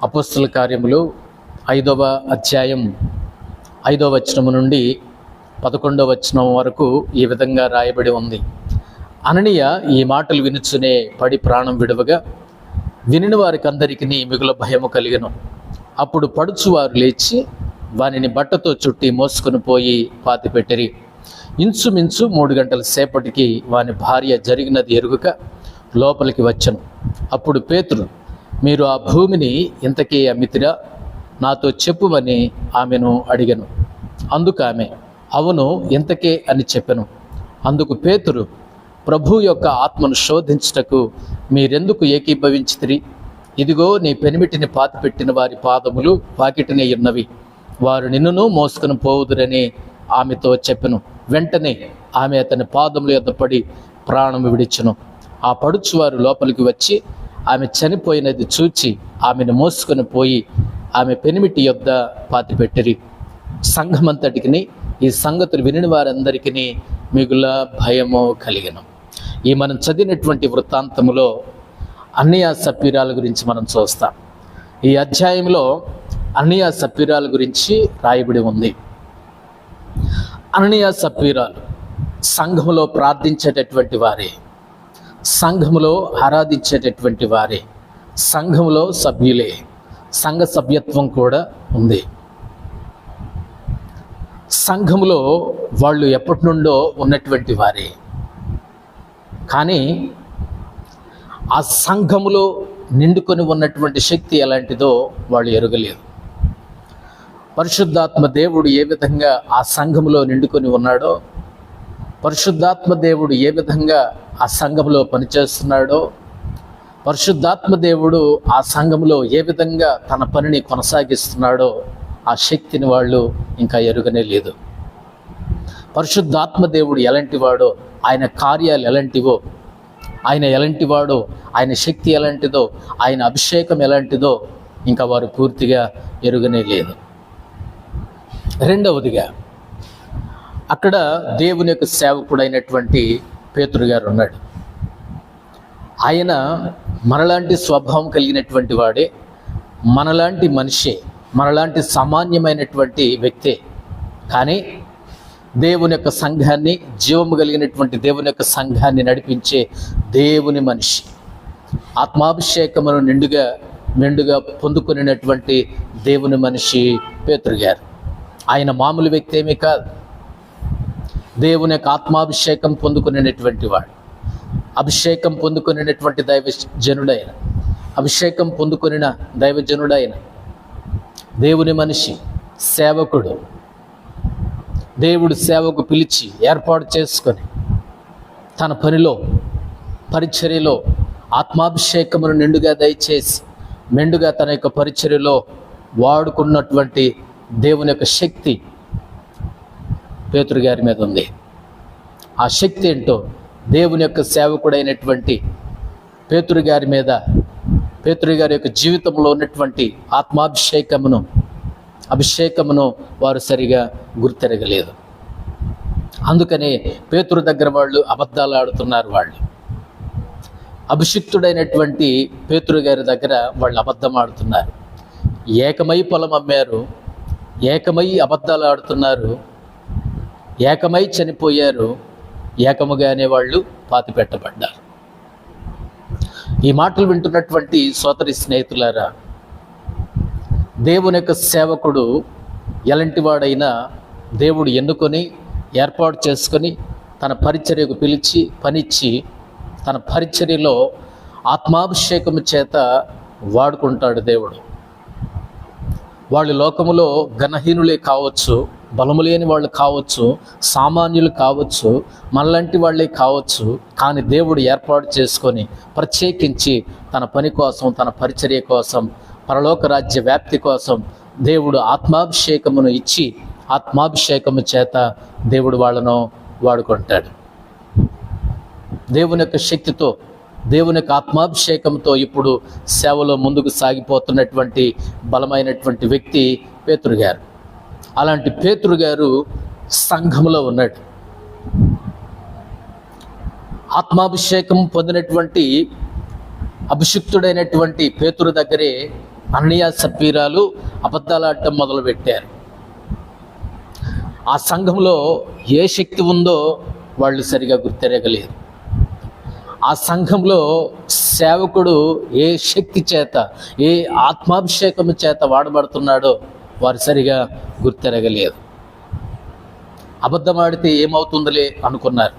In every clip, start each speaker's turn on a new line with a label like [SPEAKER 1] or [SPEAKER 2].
[SPEAKER 1] అపోస్తల కార్యములు 5వ అధ్యాయం 5వ వచనం నుండి 11వ వచనం వరకు ఈ విధంగా రాయబడి ఉంది. అననీయ ఈ మాటలు వినుచునే పడి ప్రాణం విడువగా వినిన వారికి అందరికీ మిగుల భయము కలిగెను. అప్పుడు పడుచువారు లేచి వానిని బట్టతో చుట్టి మోసుకొని పోయి పాతిపెట్టిరి. ఇంచుమించు 3 గంటల సేపటికి వాని భార్య జరిగినది ఎరుగక లోపలికి వచ్చెను. అప్పుడు పేతురు, మీరు ఆ భూమిని ఇంతకీ అమ్మితిరా? నాతో చెప్పుమని ఆమెను అడిగెను. అందుకు ఆమె, అవును, ఇంతకే అని చెప్పెను. అందుకు పేతురు, ప్రభు యొక్క ఆత్మను శోధించుటకు మీరెందుకు ఏకీభవించితిరి? ఇదిగో నీ పెనిమిటిని పాతిపెట్టిన వారి పాదములు వాకిటినే ఉన్నవి, వారు నిన్నును మోసుకొని పోవుదురని ఆమెతో చెప్పెను. వెంటనే ఆమె అతని పాదముల యొద్ద పడి ప్రాణం విడిచెను. ఆ పడుచువారు లోపలికి వచ్చి ఆమె చనిపోయినది చూచి ఆమెను మోసుకొని పోయి ఆమె పెనిమిటి యొద్ద పాతిపెట్టిరి. సంఘమంతటికి ఈ సంగతులు విని వారందరికీ మిగుల భయము కలిగెను. ఈ మనం చదివినటువంటి వృత్తాంతములో అననీయ సప్పీరాల గురించి మనం చూస్తాం. ఈ అధ్యాయంలో అననీయ సప్పీరాల గురించి రాయబడి ఉంది. అననీయ సప్పీరాలు సంఘములో ప్రార్థించేటటువంటి వారే, సంఘములో ఆరాధించేటటువంటి వారే, సంఘములో సభ్యులే, సంఘ సభ్యత్వం కూడా ఉంది. సంఘములో వాళ్ళు ఎప్పటి నుండో ఉన్నటువంటి వారే, కానీ ఆ సంఘములో నిండుకొని ఉన్నటువంటి శక్తి ఎలాంటిదో వాళ్ళు ఎరగలేదు. పరిశుద్ధాత్మ దేవుడు ఏ విధంగా ఆ సంఘములో నిండుకొని ఉన్నాడో, పరిశుద్ధాత్మ దేవుడు ఏ విధంగా ఆ సంఘంలో పనిచేస్తున్నాడో, పరిశుద్ధాత్మ దేవుడు ఆ సంఘంలో ఏ విధంగా తన పనిని కొనసాగిస్తున్నాడో ఆ శక్తిని వాళ్ళు ఇంకా ఎరుగనే లేదు. పరిశుద్ధాత్మ దేవుడు ఎలాంటివాడో, ఆయన కార్యాలు ఎలాంటివో, ఆయన ఎలాంటివాడో, ఆయన శక్తి ఎలాంటిదో, ఆయన అభిషేకం ఎలాంటిదో ఇంకా వారు పూర్తిగా ఎరుగనే లేదు. రెండవదిగా అక్కడ దేవుని యొక్క సేవకుడైనటువంటి పేతురు గారు ఉన్నాడు. ఆయన మనలాంటి స్వభావం కలిగినటువంటి వాడే, మనలాంటి మనిషే, మనలాంటి సామాన్యమైనటువంటి వ్యక్తే. కానీ దేవుని యొక్క సంఘాన్ని, జీవము కలిగినటువంటి దేవుని యొక్క సంఘాన్ని నడిపించే దేవుని మనిషి, ఆత్మాభిషేకమును మెండుగా పొందుకునేటువంటి దేవుని మనిషి పేతురు గారు. ఆయన మామూలు వ్యక్తి ఏమీ కాదు. దేవుని యొక్క ఆత్మాభిషేకం పొందుకునేటువంటి వాడు, అభిషేకం పొందుకునేటువంటి దైవజనుడైన, అభిషేకం పొందుకునిన దైవజనుడైన దేవుని మనిషి, సేవకుడు. దేవుడు సేవకు పిలిచి ఏర్పాటు చేసుకొని తన పనిలో, పరిచర్యలో ఆత్మాభిషేకమును నిండుగా దయచేసి మెండుగా తన యొక్క పరిచర్యలో వాడుకున్నటువంటి దేవుని యొక్క శక్తి పేతురు గారి మీద ఉంది. ఆ శక్తి ఏంటో దేవుని యొక్క సేవకుడైనటువంటి పేతురు గారి మీద, పేతురు గారి యొక్క జీవితంలో ఉన్నటువంటి అభిషేకమును వారు సరిగా గుర్తెరగలేదు. అందుకనే పేతురు దగ్గర వాళ్ళు అబద్ధాలు ఆడుతున్నారు. వాళ్ళు అభిషిక్తుడైనటువంటి పేతురు గారి దగ్గర వాళ్ళు అబద్ధం ఆడుతున్నారు. ఏకమై పొలం అమ్మారు, ఏకమై అబద్ధాలు ఆడుతున్నారు, ఏకమై చనిపోయారు, ఏకముగానే వాళ్ళు పాతిపెట్టబడ్డారు. ఈ మాటలు వింటున్నటువంటి సోదరి స్నేహితులారా, దేవుని యొక్క సేవకుడు ఎలాంటి వాడైనా దేవుడు ఎన్నుకొని ఏర్పాటు చేసుకొని తన పరిచర్యకు పిలిచి పనిచ్చి తన పరిచర్యలో ఆత్మాభిషేకము చేత వాడుకుంటాడు దేవుడు. వాళ్ళు లోకములో ఘనహీనులే కావచ్చు, బలము లేని వాళ్ళు కావచ్చు, సామాన్యులు కావచ్చు, మనలాంటి వాళ్ళే కావచ్చు, కానీ దేవుడు ఏర్పాటు చేసుకొని ప్రత్యేకించి తన పని కోసం, తన పరిచర్య కోసం, పరలోక రాజ్య వ్యాప్తి కోసం దేవుడు ఆత్మాభిషేకమును ఇచ్చి ఆత్మాభిషేకము చేత దేవుడు వాళ్ళను వాడుకుంటాడు. దేవుని యొక్క శక్తితో, దేవుని యొక్క ఆత్మాభిషేకంతో ఇప్పుడు సేవలో ముందుకు సాగిపోతున్నటువంటి బలమైనటువంటి వ్యక్తి పేతురు గారు. అలాంటి పేతురు గారు సంఘములో ఉన్నాడు. ఆత్మాభిషేకం పొందినటువంటి అభిషిక్తుడైనటువంటి పేతురు దగ్గరే అననీయ సప్పీరాలు అబద్ధాలాడటం మొదలుపెట్టారు. ఆ సంఘంలో ఏ శక్తి ఉందో వాళ్ళు సరిగా గుర్తెరగలేరు. ఆ సంఘంలో సేవకుడు ఏ శక్తి చేత, ఏ ఆత్మాభిషేకము చేత వాడబడుతున్నాడో వారు సరిగా గుర్తెరగలేదు. అబద్ధమాడితే ఏమవుతుందిలే అనుకున్నారు.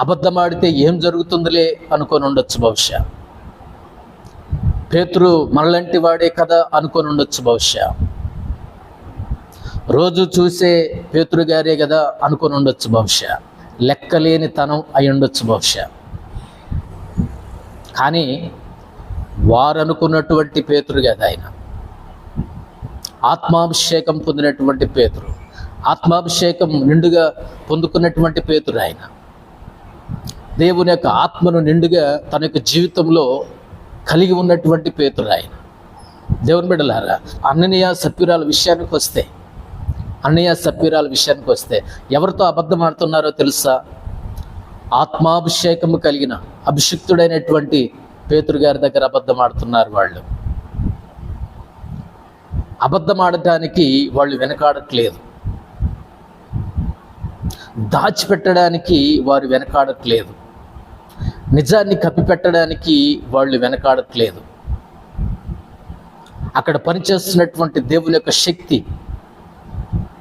[SPEAKER 1] అబద్ధమాడితే ఏం జరుగుతుందిలే అనుకొని ఉండొచ్చు బహుశా. పేతురు మనలాంటి వాడే కదా అనుకొని ఉండొచ్చు బహుశా. రోజు చూసే పేతురు గారే కదా అనుకొని ఉండొచ్చు బహుశా. లెక్కలేని తనం అయి ఉండొచ్చు బహుశా. కానీ వారు అనుకున్నటువంటి పేతురు కదా ఆయన. ఆత్మాభిషేకం పొందినటువంటి పేతురు, ఆత్మాభిషేకం నిండుగా పొందుకున్నటువంటి పేతురు ఆయన. దేవుని యొక్క ఆత్మను నిండుగా తన యొక్క జీవితంలో కలిగి ఉన్నటువంటి పేతురు ఆయన. దేవుని బిడ్డలారా, అననీయ సప్పీరాల విషయానికి వస్తే ఎవరితో అబద్ధం ఆడుతున్నారో తెలుసా? ఆత్మాభిషేకము కలిగిన అభిషిక్తుడైనటువంటి పేతురు గారి దగ్గర అబద్ధం ఆడుతున్నారు వాళ్ళు. అబద్ధం ఆడటానికి వాళ్ళు వెనకాడట్లేదు, దాచిపెట్టడానికి వారు వెనకాడట్లేదు, నిజాన్ని కప్పిపెట్టడానికి వాళ్ళు వెనకాడట్లేదు. అక్కడ పనిచేస్తున్నటువంటి దేవుని యొక్క శక్తి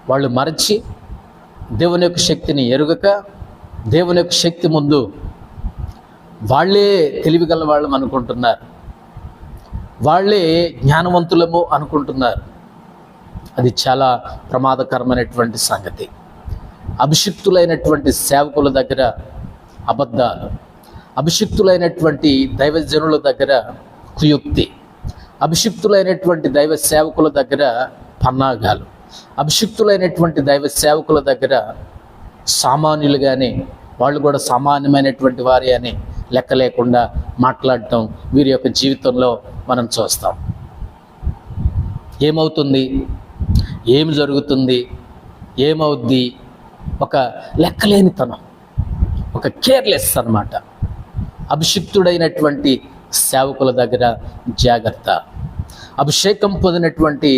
[SPEAKER 1] వాళ్ళు మరచి, దేవుని యొక్క శక్తిని ఎరుగక, దేవుని యొక్క శక్తి ముందు వాళ్ళే తెలివిగల వాళ్ళం అనుకుంటున్నారు, వాళ్ళే జ్ఞానవంతులము అనుకుంటున్నారు. అది చాలా ప్రమాదకరమైనటువంటి సంగతి. అభిషిక్తులైనటువంటి సేవకుల దగ్గర అబద్ధాలు, అభిషిక్తులైనటువంటి దైవజనుల దగ్గర కుయుక్తి, అభిషిక్తులైనటువంటి దైవ సేవకుల దగ్గర పన్నాగాలు, అభిషిక్తులైనటువంటి దైవ సేవకుల దగ్గర సామాన్యులుగానే, వాళ్ళు కూడా సామాన్యమైనటువంటి వారి అని లెక్క లేకుండా మాట్లాడటం వీరి యొక్క జీవితంలో మనం చూస్తాం. ఏమవుతుంది, ఏమి జరుగుతుంది, ఏమవుద్ది? ఒక లెక్కలేనితనం, ఒక కేర్లెస్ అన్నమాట. అభిషిక్తుడైనటువంటి సేవకుల దగ్గర జాగ్రత్త. అభిషేకం పొందినటువంటి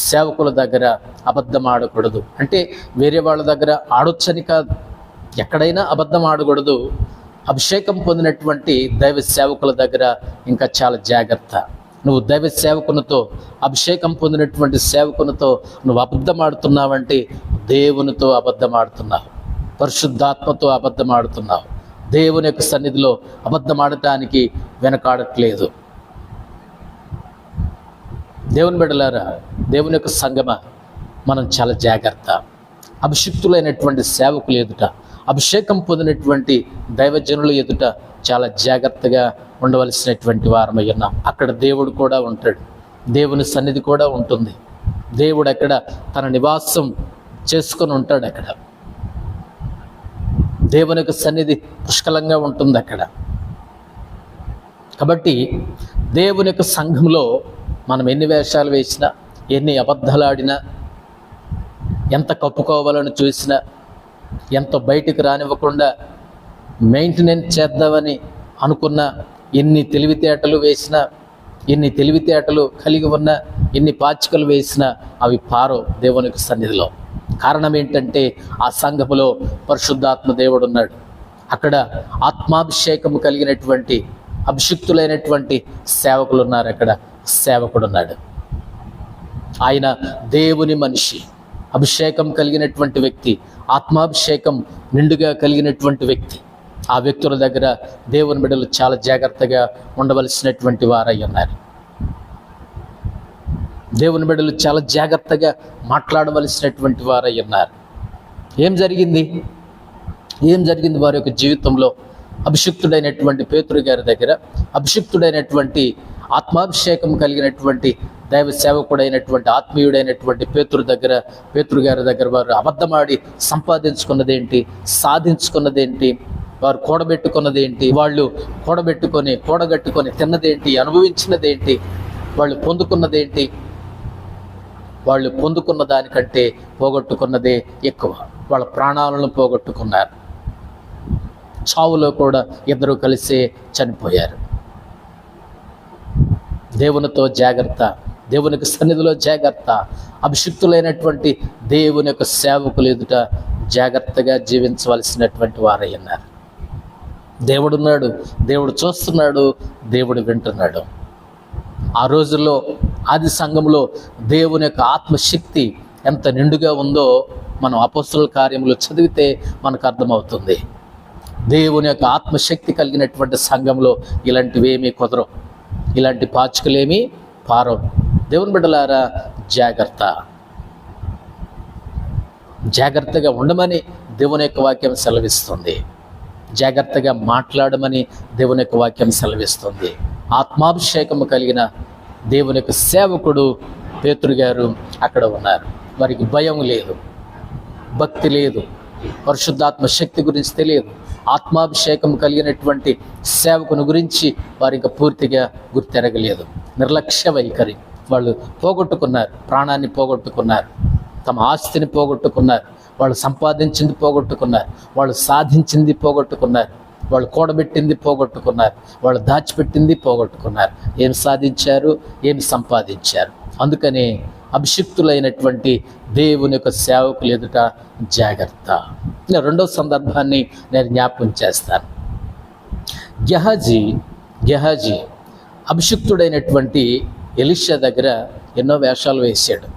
[SPEAKER 1] సేవకుల దగ్గర అబద్ధం ఆడకూడదు. అంటే వేరే వాళ్ళ దగ్గర ఆడొచ్చని కాదు, ఎక్కడైనా అబద్ధం ఆడకూడదు. అభిషేకం పొందినటువంటి దైవ సేవకుల దగ్గర ఇంకా చాలా జాగ్రత్త. నువ్వు దైవ సేవకునితో, అభిషేకం పొందినటువంటి సేవకునితో నువ్వు అబద్ధం ఆడుతున్నావంటే దేవునితో అబద్ధం ఆడుతున్నావు, పరిశుద్ధాత్మతో అబద్ధం ఆడుతున్నావు. దేవుని యొక్క సన్నిధిలో అబద్ధం ఆడటానికి వెనకాడట్లేదు. దేవుని బిడ్డలారా, దేవుని యొక్క సంగమా, మనం చాలా జాగ్రత్త. అభిషిక్తులైనటువంటి సేవకులు ఎదుట, అభిషేకం పొందినటువంటి దైవజనుల ఎదుట చాలా జాగ్రత్తగా ఉండవలసినటువంటి వారమై ఉన్నాం. అక్కడ దేవుడు కూడా ఉంటాడు, దేవుని సన్నిధి కూడా ఉంటుంది. దేవుడు అక్కడ తన నివాసం చేసుకొని ఉంటాడు. అక్కడ దేవుని యొక్క సన్నిధి పుష్కలంగా ఉంటుంది అక్కడ. కాబట్టి దేవుని యొక్క సంఘంలో మనం ఎన్ని వేషాలు వేసినా, ఎన్ని అబద్ధాలు ఆడినా, ఎంత కప్పుకోవాలని చూసినా, ఎంత బయటికి రానివ్వకుండా మెయింటెనెన్స్ చేద్దామని అనుకున్న, ఎన్ని తెలివితేటలు వేసినా, ఎన్ని తెలివితేటలు కలిగి ఉన్నా, ఎన్ని పాచికలు వేసినా అవి పారో దేవునికి సన్నిధిలో. కారణం ఏంటంటే ఆ సంఘములో పరిశుద్ధాత్మ దేవుడు ఉన్నాడు. అక్కడ ఆత్మాభిషేకము కలిగినటువంటి అభిషిక్తులైనటువంటి సేవకులు ఉన్నారు. అక్కడ సేవకుడు ఉన్నాడు. ఆయన దేవుని మనిషి, అభిషేకం కలిగినటువంటి వ్యక్తి, ఆత్మాభిషేకం నిండుగా కలిగినటువంటి వ్యక్తి. ఆ వ్యక్తుల దగ్గర దేవుని బిడ్డలు చాలా జాగ్రత్తగా ఉండవలసినటువంటి వారై ఉన్నారు. దేవుని బిడ్డలు చాలా జాగ్రత్తగా మాట్లాడవలసినటువంటి వారై ఉన్నారు. ఏం జరిగింది వారి యొక్క జీవితంలో? అభిషిక్తుడైనటువంటి పేతురు గారి దగ్గర, అభిషిక్తుడైనటువంటి ఆత్మాభిషేకం కలిగినటువంటి దైవ సేవకుడైనటువంటి ఆత్మీయుడైనటువంటి పేతురు గారి దగ్గర వారు అబద్ధమాడి సంపాదించుకున్నదేంటి, సాధించుకున్నదేంటి, వారు కూడబెట్టుకున్నదేంటి, వాళ్ళు కూడగట్టుకొని తిన్నదేంటి, అనుభవించినదేంటి, వాళ్ళు పొందుకున్నదేంటి? వాళ్ళు పొందుకున్న దానికంటే పోగొట్టుకున్నదే ఎక్కువ. వాళ్ళ ప్రాణాలను పోగొట్టుకున్నారు. చావులో కూడా ఇద్దరు కలిసే చనిపోయారు. దేవునితో జాగ్రత్త, దేవునికి సన్నిధిలో జాగ్రత్త. అభిషిక్తులైనటువంటి దేవుని యొక్క సేవకులు ఎదుట జాగ్రత్తగా జీవించవలసినటువంటి వారై ఉన్నారు. దేవుడున్నాడు, దేవుడు చూస్తున్నాడు, దేవుడు వింటున్నాడు. ఆ రోజుల్లో ఆది సంఘంలో దేవుని యొక్క ఆత్మశక్తి ఎంత నిండుగా ఉందో మనం అపోస్తలుల కార్యములు చదివితే మనకు అర్థమవుతుంది. దేవుని యొక్క ఆత్మశక్తి కలిగినటువంటి సంఘంలో ఇలాంటివేమీ కుదరవు, ఇలాంటి పాచికలేమీ పారవు. దేవుని బిడ్డలారా, జాగ్రత్తగా ఉండమని దేవుని యొక్క వాక్యం సెలవిస్తుంది. జాగ్రత్తగా మాట్లాడమని దేవుని యొక్క వాక్యం సెలవిస్తుంది. ఆత్మాభిషేకము కలిగిన దేవుని యొక్క సేవకుడు పేతురు గారు అక్కడ ఉన్నారు. వారికి భయం లేదు, భక్తి లేదు, పరిశుద్ధాత్మ శక్తి గురించి తెలియదు. ఆత్మాభిషేకం కలిగినటువంటి సేవకుని గురించి వారు ఇంకా పూర్తిగా గుర్తెరగలేదు. నిర్లక్ష్య వైఖరి. వాళ్ళు పోగొట్టుకున్నారు, ప్రాణాన్ని పోగొట్టుకున్నారు, తమ ఆస్తిని పోగొట్టుకున్నారు, వాళ్ళు సంపాదించింది పోగొట్టుకున్నారు, వాళ్ళు సాధించింది పోగొట్టుకున్నారు, వాళ్ళు కూడబెట్టింది పోగొట్టుకున్నారు, వాళ్ళు దాచిపెట్టింది పోగొట్టుకున్నారు. ఏం సాధించారు, ఏం సంపాదించారు? అందుకనే అభిషిక్తులైనటువంటి దేవుని యొక్క సేవకులు ఎదుట జాగ్రత్త. రెండో సందర్భాన్ని నేను జ్ఞాపకం చేస్తాను. గెహాజీ అభిషిక్తుడైనటువంటి ఎలీషా దగ్గర ఎన్నో వేషాలు వేశాడు.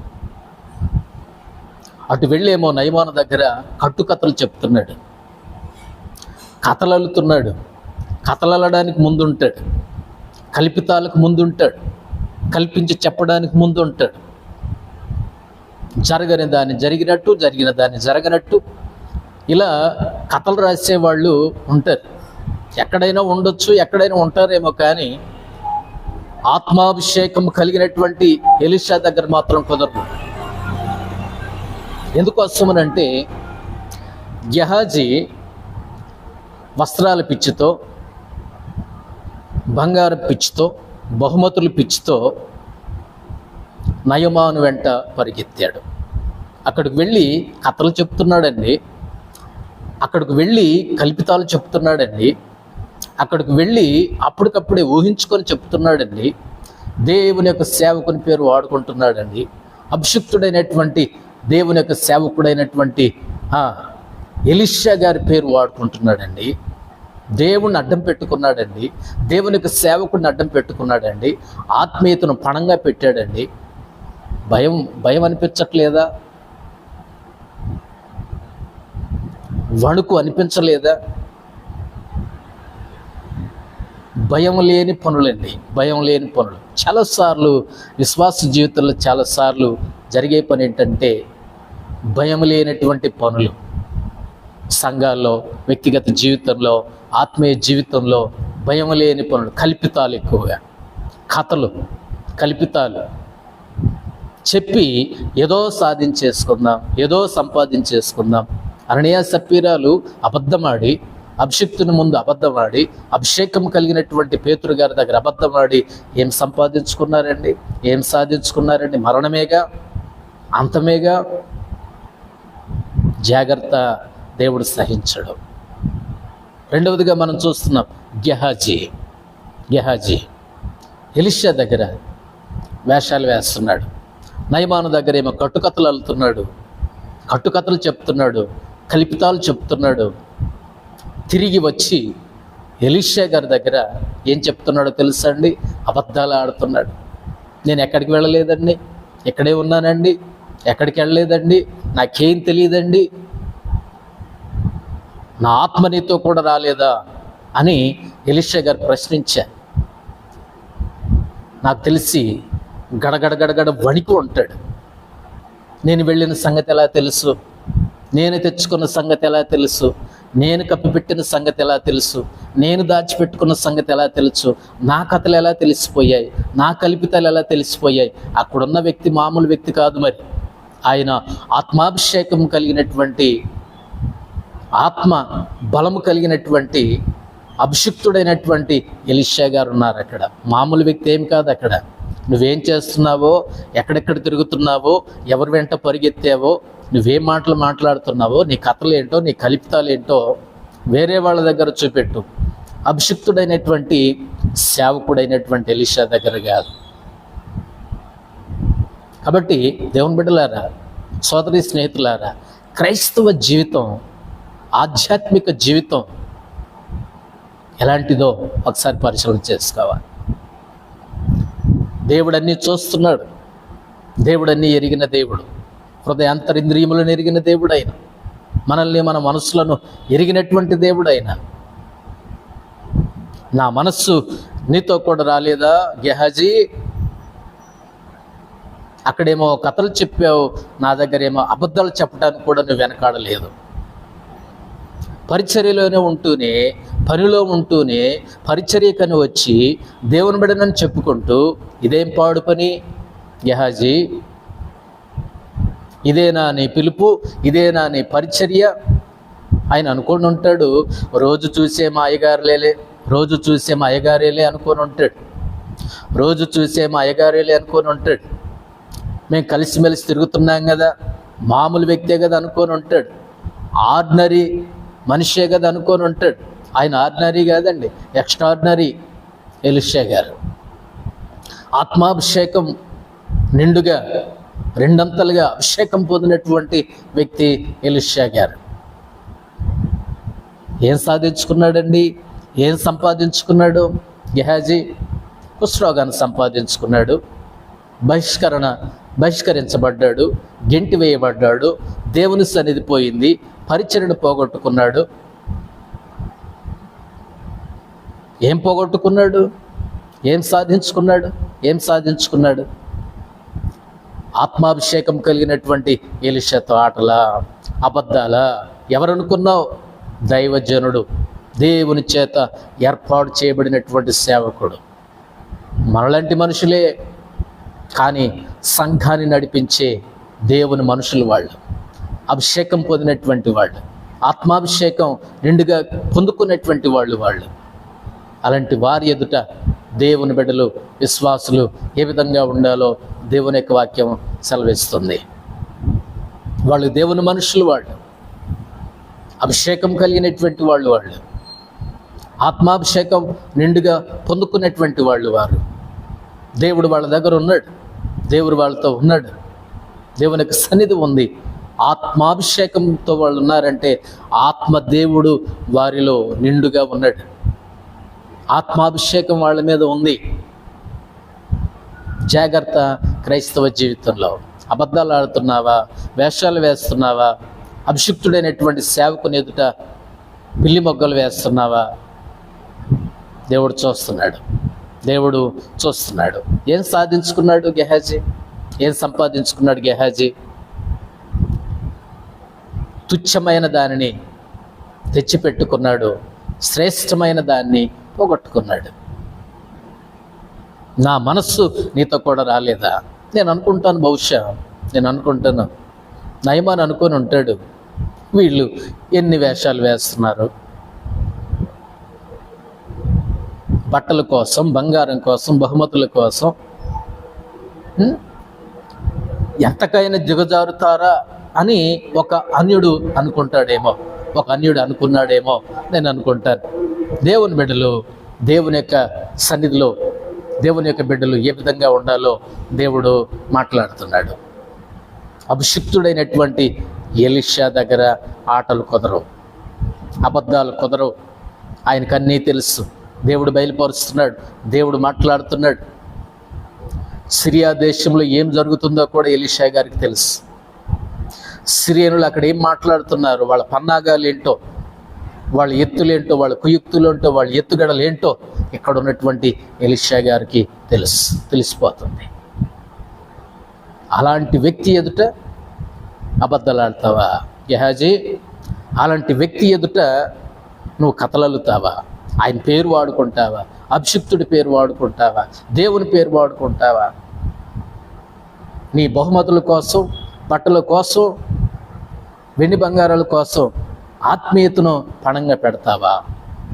[SPEAKER 1] అటు వెళ్ళేమో నయమాను దగ్గర కట్టుకథలు చెప్తున్నాడు, కథలు అల్లుతున్నాడు. కథలు అల్లడానికి ముందుంటాడు, కల్పితాలకు ముందుంటాడు, కల్పించి చెప్పడానికి ముందుంటాడు. జరగని దాన్ని జరిగినట్టు, జరిగిన దాన్ని జరగనట్టు ఇలా కథలు రాసేవాళ్ళు ఉంటారు. ఎక్కడైనా ఉండొచ్చు, ఎక్కడైనా ఉంటారేమో, కానీ ఆత్మాభిషేకం కలిగినటువంటి ఎలీషా దగ్గర మాత్రం కుదరదు. ఎందుకోసమనంటే గెహాజీ వస్త్రాల పిచ్చితో, బంగారం పిచ్చితో, బహుమతుల పిచ్చితో నయమాను వెంట పరిగెత్తాడు. అక్కడికి వెళ్ళి కథలు చెప్తున్నాడండి, అక్కడికి వెళ్ళి కల్పితాలు చెప్తున్నాడండి, అక్కడికి వెళ్ళి అప్పటికప్పుడే ఊహించుకొని చెప్తున్నాడండి. దేవుని యొక్క సేవకుని పేరు వాడుకుంటున్నాడండి. అభిషిక్తుడైనటువంటి దేవుని యొక్క సేవకుడైనటువంటి ఎలీషా గారి పేరు వాడుకుంటున్నాడండి. దేవుణ్ణి అడ్డం పెట్టుకున్నాడండి, దేవుని యొక్క సేవకుడిని అడ్డం పెట్టుకున్నాడండి, ఆత్మీయతను పణంగా పెట్టాడండి. భయం అనిపించట్లేదా? వణుకు అనిపించలేదా? భయం లేని పనులండి, భయం లేని పనులు. చాలాసార్లు విశ్వాస జీవితంలో చాలాసార్లు జరిగే పని ఏంటంటే భయం లేనటువంటి పనులు. సంఘాల్లో, వ్యక్తిగత జీవితంలో, ఆత్మీయ జీవితంలో భయం లేని పనులు, కల్పితాలు ఎక్కువగా, కథలు, కల్పితాలు చెప్పి ఏదో సాధించేసుకుందాం, ఏదో సంపాదించేసుకుందాం. అననీయ సప్పీరాలు అబద్ధమాడి, అభిషిక్తుని ముందు అబద్ధమాడి, అభిషేకం కలిగినటువంటి పేతురు గారి దగ్గర అబద్ధమాడి ఏం సంపాదించుకున్నారండి, ఏం సాధించుకున్నారండి? మరణమేగా, అంతమేగా. జాగ్రత్త, దేవుడు సహించడు. రెండవదిగా మనం చూస్తున్నాం గెహాజీ ఎలీషా దగ్గర వేషాలు వేస్తున్నాడు, నయమాను దగ్గర ఏమో కట్టుకథలు అల్లుతున్నాడు, కట్టుకథలు చెప్తున్నాడు, కల్పితాలు చెప్తున్నాడు. తిరిగి వచ్చి ఎలీషా గారి దగ్గర ఏం చెప్తున్నాడో తెలుసా అండి? అబద్ధాలు ఆడుతున్నాడు. నేను ఎక్కడికి వెళ్ళలేదండి, ఎక్కడే ఉన్నానండి, ఎక్కడికి వెళ్ళలేదండి, నాకేం తెలియదండి, నా ఆత్మ నీతో కూడా రాలేదా అని ఎలీషా గారు ప్రశ్నించారు. నాకు తెలిసి గడగడ వణికి ఉంటాడు. నేను వెళ్ళిన సంగతి ఎలా తెలుసు, నేను తెచ్చుకున్న సంగతి ఎలా తెలుసు, నేను కప్పిపెట్టిన సంగతి ఎలా తెలుసు, నేను దాచిపెట్టుకున్న సంగతి ఎలా తెలుసు, నా కథలు ఎలా తెలిసిపోయాయి, నా కల్పితాలు ఎలా తెలిసిపోయాయి? అక్కడున్న వ్యక్తి మామూలు వ్యక్తి కాదు. మరి ఆయన ఆత్మాభిషేకం కలిగినటువంటి, ఆత్మ బలము కలిగినటువంటి అభిషిక్తుడైనటువంటి ఎలీషా గారు ఉన్నారు అక్కడ. మామూలు వ్యక్తి ఏం కాదు అక్కడ. నువ్వేం చేస్తున్నావో, ఎక్కడెక్కడ తిరుగుతున్నావో, ఎవరి వెంట పరిగెత్తావో, నువ్వేం మాటలు మాట్లాడుతున్నావో, నీ కథలు ఏంటో, నీ కల్పితాలు ఏంటో వేరే వాళ్ళ దగ్గర చూపెట్టు. అభిషిక్తుడైనటువంటి సేవకుడైనటువంటి ఎలీషా దగ్గర కాదు. కాబట్టి దేవుని బిడ్డలారా, సోదరి స్నేహితులారా, క్రైస్తవ జీవితం, ఆధ్యాత్మిక జీవితం ఎలాంటిదో ఒకసారి పరిశీలన చేసుకోవాలి. దేవుడన్నీ చూస్తున్నాడు, దేవుడన్నీ ఎరిగిన దేవుడు, హృదయాంతరింద్రియములను ఎరిగిన దేవుడైన, మనల్ని మన మనస్సులను ఎరిగినటువంటి దేవుడైన, నా మనస్సు నీతో కూడా రాలేదా గెహాజీ? అక్కడేమో కథలు చెప్పావు, నా దగ్గరేమో అబద్ధాలు చెప్పడానికి కూడా నువ్వు వెనకాడలేదు. పరిచర్యలోనే ఉంటూనే, పనిలో ఉంటూనే పరిచర్యకని వచ్చి దేవుని బిడ్డనని చెప్పుకుంటూ ఇదేం పాడు పని గెహాజీ? ఇదేనా నీ పిలుపు? ఇదేనా నీ పరిచర్య? ఆయన అనుకొని ఉంటాడు, రోజు చూసే మా అయ్యగారులేలే, రోజు చూసే మా అయ్యగారేలే అనుకొని ఉంటాడు, రోజు చూసే మా అయ్యగారేలే అనుకొని ఉంటాడు. మేము కలిసిమెలిసి తిరుగుతున్నాం కదా, మామూలు వ్యక్తే కదా అనుకొని ఉంటాడు, ఆర్డినరీ మనిషే కదా అనుకొని ఉంటాడు. ఆయన ఆర్డినరీ కాదండి, ఎక్స్ట్రాడినరీ ఎలీషా గారు. ఆత్మాభిషేకం నిండుగా రెండంతలుగా అభిషేకం పొందినటువంటి వ్యక్తి ఎలీషా గారు. ఏం సాధించుకున్నాడండి? ఏం సంపాదించుకున్నాడు గెహాజీ? కుష్ఠరోగాన్ని సంపాదించుకున్నాడు, బహిష్కరించబడ్డాడు, గెంటి వేయబడ్డాడు, దేవుని సన్నిధి పోయింది, పరిచర్యను పోగొట్టుకున్నాడు. ఏం పోగొట్టుకున్నాడు? ఏం సాధించుకున్నాడు? ఏం సాధించుకున్నాడు? ఆత్మాభిషేకం కలిగినటువంటి ఎలీషాతో ఆటలా, అబద్ధాలా? ఎవరనుకున్నావు? దైవజనుడు, దేవుని చేత ఏర్పాటు చేయబడినటువంటి సేవకుడు. మనలాంటి మనుషులే, కానీ సంఘాన్ని నడిపించే దేవుని మనుషులు వాళ్ళు, అభిషేకం పొందినటువంటి వాళ్ళు, ఆత్మాభిషేకం నిండుగా పొందుకున్నటువంటి వాళ్ళు. అలాంటి వారి ఎదుట దేవుని బిడ్డలు, విశ్వాసులు ఏ విధంగా ఉండాలో దేవుని యొక్క వాక్యం సెలవిస్తుంది. వాళ్ళు దేవుని మనుషులు, వాళ్ళు అభిషేకం కలిగినటువంటి వాళ్ళు, ఆత్మాభిషేకం నిండుగా పొందుకున్నటువంటి వాళ్ళు. వారు దేవుడు వాళ్ళ దగ్గర ఉన్నాడు, దేవుడు వాళ్ళతో ఉన్నాడు, దేవుని యొక్క సన్నిధి ఉంది. ఆత్మాభిషేకంతో వాళ్ళు ఉన్నారంటే ఆత్మదేవుడు వారిలో నిండుగా ఉన్నాడు, ఆత్మాభిషేకం వాళ్ళ మీద ఉంది. జాగ్రత్త క్రైస్తవ జీవితంలో. అబద్ధాలు ఆడుతున్నావా? వేషాలు వేస్తున్నావా? అభిషిక్తుడైనటువంటి సేవకుని ఎదుట పిల్లి మొగ్గలు వేస్తున్నావా? దేవుడు చూస్తున్నాడు, దేవుడు చూస్తున్నాడు. ఏం సాధించుకున్నాడు గెహాజీ? ఏం సంపాదించుకున్నాడు గెహాజీ? తుచ్చమైన దానిని తెచ్చిపెట్టుకున్నాడు, శ్రేష్టమైన దాన్ని పోగొట్టుకున్నాడు. నా మనస్సు నీతో కూడా రాలేదా? నేను అనుకుంటాను, బహుశా నేను అనుకుంటాను, నయమాన్ అనుకొని ఉంటాడు, వీళ్ళు ఎన్ని వేషాలు వేస్తున్నారు, బట్టల కోసం, బంగారం కోసం, బహుమతుల కోసం ఎంతకైనా దిగజారుతారా అని ఒక అన్యుడు అనుకుంటాడేమో, ఒక అన్యుడు అనుకున్నాడేమో నేను అనుకుంటాను. దేవుని బిడ్డలు, దేవుని యొక్క సన్నిధిలో దేవుని యొక్క బిడ్డలు ఏ విధంగా ఉండాలో దేవుడు మాట్లాడుతున్నాడు. అభిషిక్తుడైనటువంటి ఎలీషా దగ్గర ఆటలు కుదరవు, అబద్ధాలు కుదరవు. ఆయనకు అన్నీ తెలుసు. దేవుడు బయలుపరుస్తున్నాడు, దేవుడు మాట్లాడుతున్నాడు. సిరియా దేశంలో ఏం జరుగుతుందో కూడా ఎలీషా గారికి తెలుసు. సిరియనులు అక్కడ ఏం మాట్లాడుతున్నారు, వాళ్ళ పన్నాగాలు ఏంటో, వాళ్ళ ఎత్తులేంటో, వాళ్ళ కుయుక్తులేంటో, వాళ్ళ ఎత్తుగడలేంటో ఇక్కడ ఉన్నటువంటి ఎలీషా గారికి తెలిసిపోతుంది. అలాంటి వ్యక్తి ఎదుట అబద్ధాలు ఆడతావా గెహాజీ? అలాంటి వ్యక్తి ఎదుట నువ్వు కథలల్లుతావా? ఆయన పేరు వాడుకుంటావా? అభిషిక్తుడి పేరు వాడుకుంటావా? దేవుని పేరు వాడుకుంటావా? నీ బహుమతుల కోసం, బట్టల కోసం, వెండి బంగారాల కోసం ఆత్మీయతను పణంగా పెడతావా?